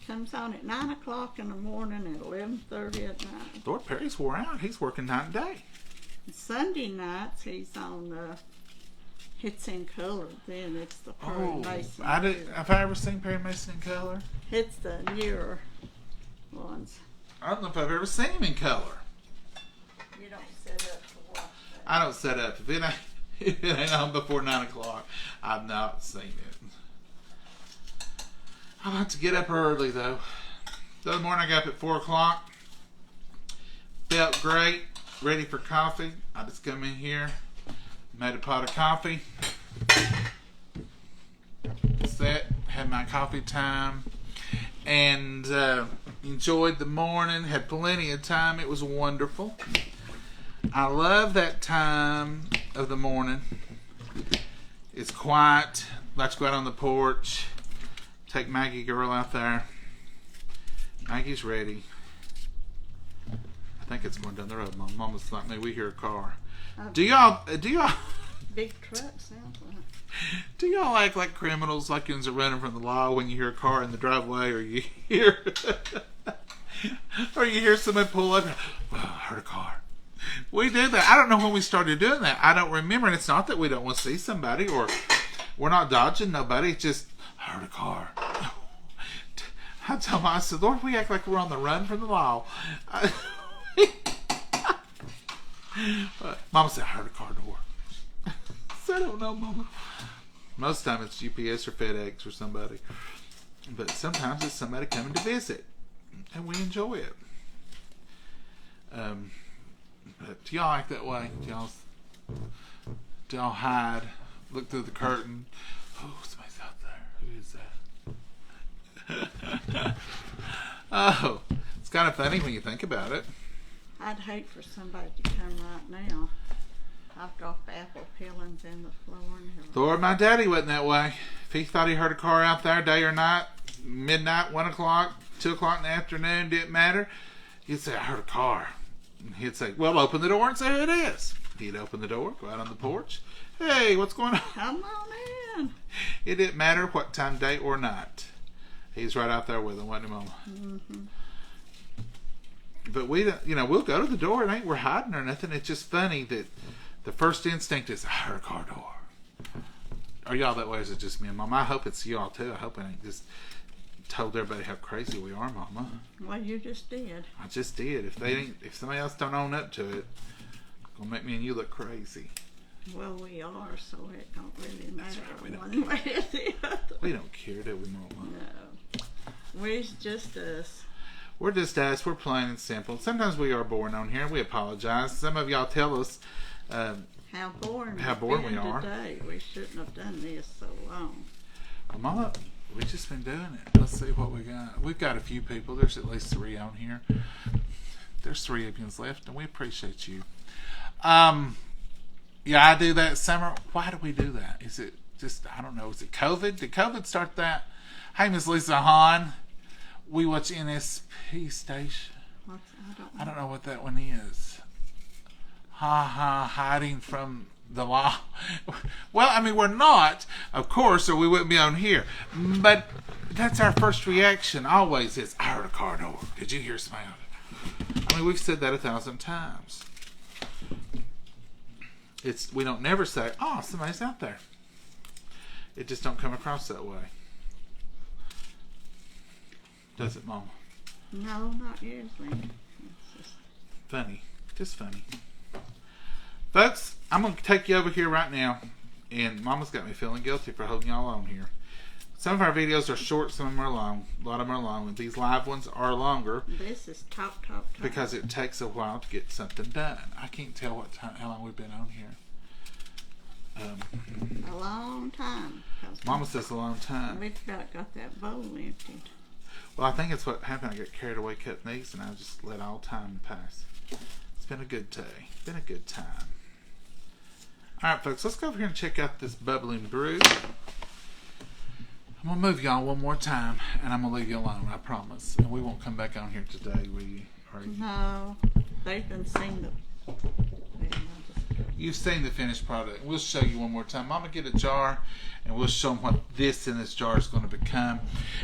Comes on at 9 o'clock in the morning and 11:30 at night. Lord, Perry's wore out. He's working night and day. And Sunday nights he's on Hits in Color. Then it's the Perry Mason. Have I ever seen Perry Mason in color? It's the newer ones. I don't know if I've ever seen him in color. You don't set up to watch that. I don't set up. If it ain't on before 9 o'clock, I've not seen it. I like to get up early, though. The other morning I got up at 4 o'clock. Felt great. Ready for coffee. I just come in here. Made a pot of coffee. Sat. Had my coffee time. And enjoyed the morning. Had plenty of time. It was wonderful. I love that time of the morning. It's quiet. Let's go out on the porch. Take Maggie girl out there. Maggie's ready. I think it's going down the road. My mama's like me. We hear a car. Do y'all? Big truck sounds like. Do y'all act like criminals, like you're running from the law when you hear a car in the driveway, or you hear Or you hear somebody pull up, well, I heard a car. We do that. I don't know when we started doing that. I don't remember. And it's not that we don't want to see somebody or we're not dodging nobody. It's just, I heard a car. I tell Mom, I said, Lord, we act like we're on the run from the law. Mama said, I heard a car door. So I don't know, Mama. Most of the time it's UPS or FedEx or somebody. But sometimes it's somebody coming to visit. And we enjoy it. But do y'all act that way? Do y'all hide? Look through the curtain? Oh, somebody's out there. Who is that? Oh, it's kind of funny when you think about it. I'd hate for somebody to come right now. I've dropped apple peelings in the floor and everything. Lord, my daddy wasn't that way. If he thought he heard a car out there day or night, midnight, 1 o'clock, 2 o'clock in the afternoon, didn't matter, he'd say, I heard a car. And he'd say, well, open the door and say who it is. He'd open the door, go out on the porch. Hey, what's going on? Come on in. It didn't matter what time, day, or night. He's right out there with him, wasn't he, Mama? Mm-hmm. But we don't, we'll go to the door. It ain't we're hiding or nothing. It's just funny that the first instinct is, I heard a car door. Are y'all that way, or is it just me and Mama? I hope it's y'all too. I hope it ain't just told everybody how crazy we are, Mama. Well, you just did. I just did. If somebody else don't own up to it, it's gonna make me and you look crazy. Well, we are, so it don't really matter right, one way or the other. We don't care, do we, Mama? No. We're just us. We're just us. We're plain and simple. Sometimes we are boring on here. We apologize. Some of y'all tell us how boring we are. Today. We shouldn't have done this so long. Well, Mama, we've just been doing it. Let's see what we got. We've got a few people. There's at least 3 on here. There's 3 of you left, and we appreciate you. Yeah, I do that summer. Why do we do that? Is it just, I don't know, is it COVID? Did COVID start that? Hey, Miss Lisa Hahn. We watch NSP station. I don't know what that one is. Hiding from the law. Well, I mean, we're not, of course, or we wouldn't be on here. But that's our first reaction always is, I heard a car door. Did you hear somebody? I mean, we've said that 1,000 times. We don't never say, oh, somebody's out there. It just don't come across that way. Does it, Mama? No, not usually. It's just funny. Just funny. Folks, I'm going to take you over here right now. And Mama's got me feeling guilty for holding y'all on here. Some of our videos are short, some of them are long. A lot of them are long. And these live ones are longer. This is top. Because it takes a while to get something done. I can't tell how long we've been on here. A long time. Mama says a long time. We've got that bowl emptied. Well, I think it's what happened. I got carried away cutting these, and I just let all time pass. It's been a good day. It's been a good time. All right, folks, let's go over here and check out this bubbling brew. I'm going to move y'all one more time, and I'm going to leave you alone, I promise. And we won't come back on here today, will you? No, they've been seeing the... You've seen the finished product. We'll show you one more time. Mama, get a jar, and we'll show them what this in this jar is going to become.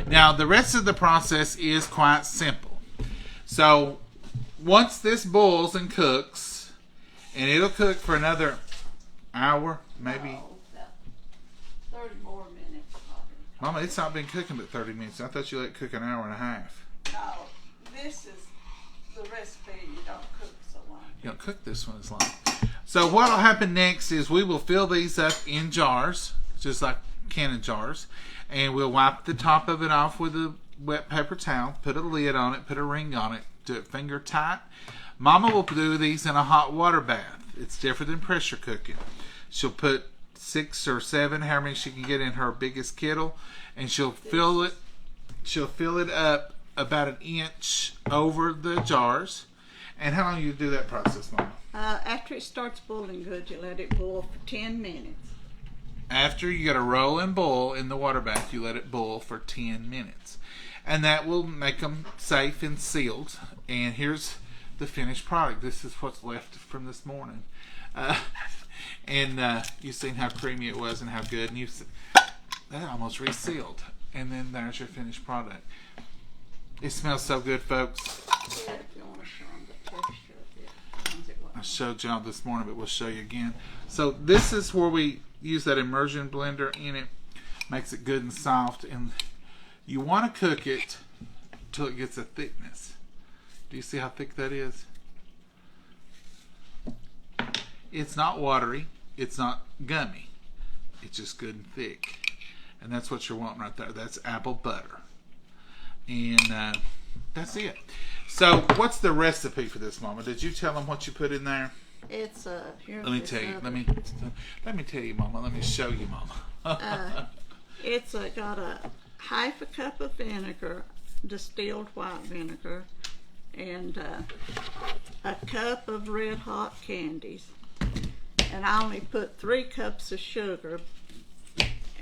Now, the rest of the process is quite simple. So, once this boils and cooks, and it'll cook for another hour, maybe. Oh, 30 more minutes. Mama, it's not been cooking but 30 minutes. I thought you let it cook an hour and a half. No, this is the recipe. You don't cook so long. You don't cook this one as long. So what will happen next is we will fill these up in jars, just like canning jars, and we'll wipe the top of it off with a wet paper towel, put a lid on it, put a ring on it, do it finger tight. Mama will do these in a hot water bath. It's different than pressure cooking. She'll put 6 or 7, however many she can get in her biggest kettle, and she'll fill it up about 1 inch over the jars. And how long do you do that process, Mama? After it starts boiling good, you let it boil for 10 minutes. After you got to roll and boil in the water bath, you let it boil for 10 minutes. And that will make them safe and sealed. And here's the finished product. This is what's left from this morning. And you've seen how creamy it was and how good. And that almost resealed. And then there's your finished product. It smells so good, folks. Yeah, if you want to show them the texture of it. Ones it I wasn't. showed y'all this morning, but we'll show you again. So this is where we use that immersion blender in it. Makes it good and soft. And you want to cook it till it gets a thickness. Do you see how thick that is? It's not watery. It's not gummy. It's just good and thick. And that's what you're wanting right there. That's apple butter. And that's it. So what's the recipe for this, Mama? Did you tell them what you put in there? It's here's Let me this tell you. other. Let me tell you, Mama. Let me show you, Mama. It's got a half a cup of vinegar, distilled white vinegar, and a cup of red hot candies. And I only put 3 cups of sugar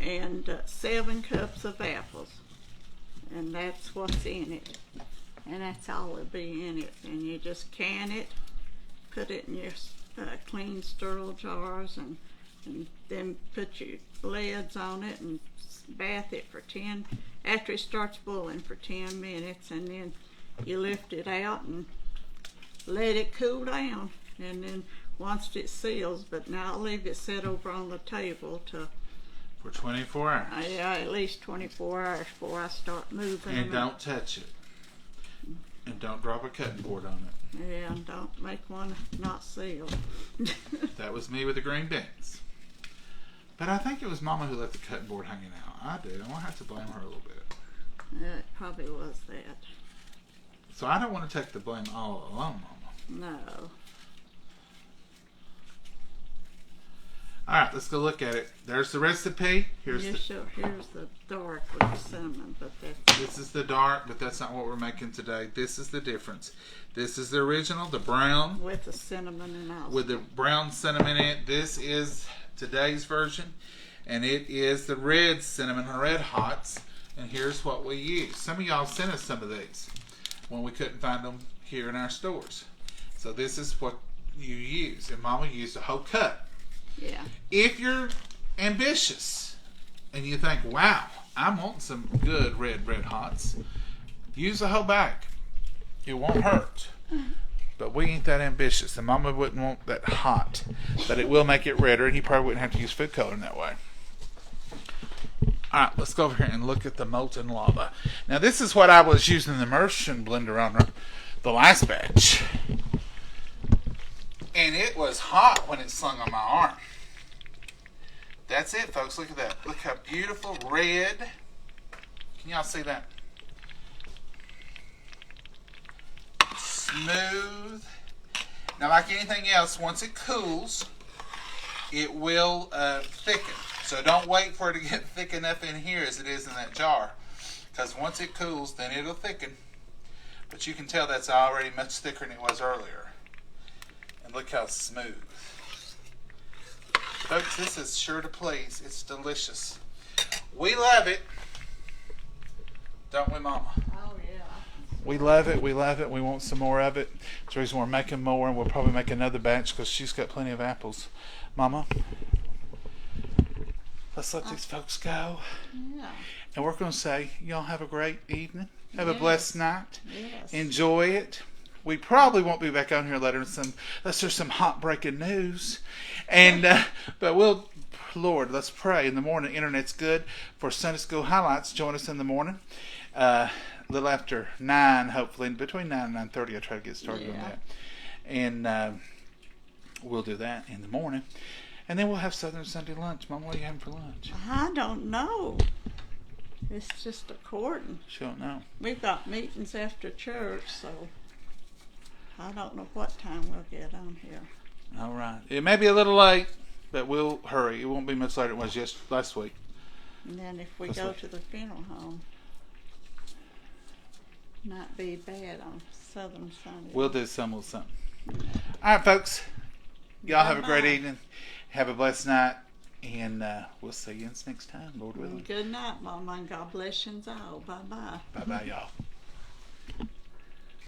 and 7 cups of apples. And that's what's in it. And that's all that'll be in it. And you just can it, put it in your clean sterile jars, and then put your lids on it and bath it for 10, after it starts boiling, for 10 minutes, and then you lift it out and let it cool down, and then once it seals, but now I'll leave it set over on the table to For 24 hours. yeah, at least 24 hours before I start moving And them. don't touch it. And don't drop a cutting board on it. Yeah, and don't make one not sealed. That was me with the green beans. But I think it was Mama who left the cutting board hanging out. I did. I'm going to have to blame her a little bit. It probably was that. So I don't want to take the blame all alone, Mama. No. All right, let's go look at it. There's the recipe. Here's Here's the dark with the cinnamon, but that's This is the dark, but that's not what we're making today. This is the difference. This is the original, the brown, with the cinnamon and all. with the brown cinnamon in it. This is today's version, and it is the red cinnamon, red hots. And here's what we use. Some of y'all sent us some of these when we couldn't find them here in our stores. So this is what you use, and Mama used a whole cup. Yeah. If you're ambitious and you think, wow, I'm wanting some good red hots, use the whole bag. It won't hurt. But we ain't that ambitious, and Mama wouldn't want that hot. But it will make it redder, and you probably wouldn't have to use food coloring that way. Alright, let's go over here and look at the molten lava. Now this is what I was using the immersion blender on the last batch. And it was hot when it slung on my arm. That's it, folks. Look at that. Look how beautiful red. Can y'all see that? Smooth. Now, like anything else, once it cools, it will thicken. So don't wait for it to get thick enough in here as it is in that jar. Because once it cools, then it'll thicken. But you can tell that's already much thicker than it was earlier. And look how smooth. Folks, this is sure to please. It's delicious. We love it. Don't we, Mama? Oh yeah. We love it. We love it. We want some more of it. That's the reason we're making more, and we'll probably make another batch because she's got plenty of apples. Mama, let's let these folks go. Yeah. And we're going to say, y'all have a great evening. Have a Yes. blessed night. Yes. Enjoy it. We probably won't be back on here later unless there's some hot breaking news. And but we'll, Lord, let's pray in the morning. Internet's good for Sunday School highlights. Join us in the morning, a little after 9, hopefully between 9 and 9:30. I try to get started on that, and we'll do that in the morning, and then we'll have Southern Sunday lunch. Mom, what are you having for lunch? I don't know. It's just according. She don't know. We've got meetings after church, so I don't know what time we'll get on here. All right. It may be a little late, but we'll hurry. It won't be much later than it was last week. And then if we That's go right. to the funeral home, not be bad on Southern Sunday. We'll do some with something. All right, folks. Y'all have a great Bye-bye. evening. Have a blessed night. And we'll see you next time, Lord willing. Good night, Mama, and God bless you all. Bye-bye. Bye-bye, y'all.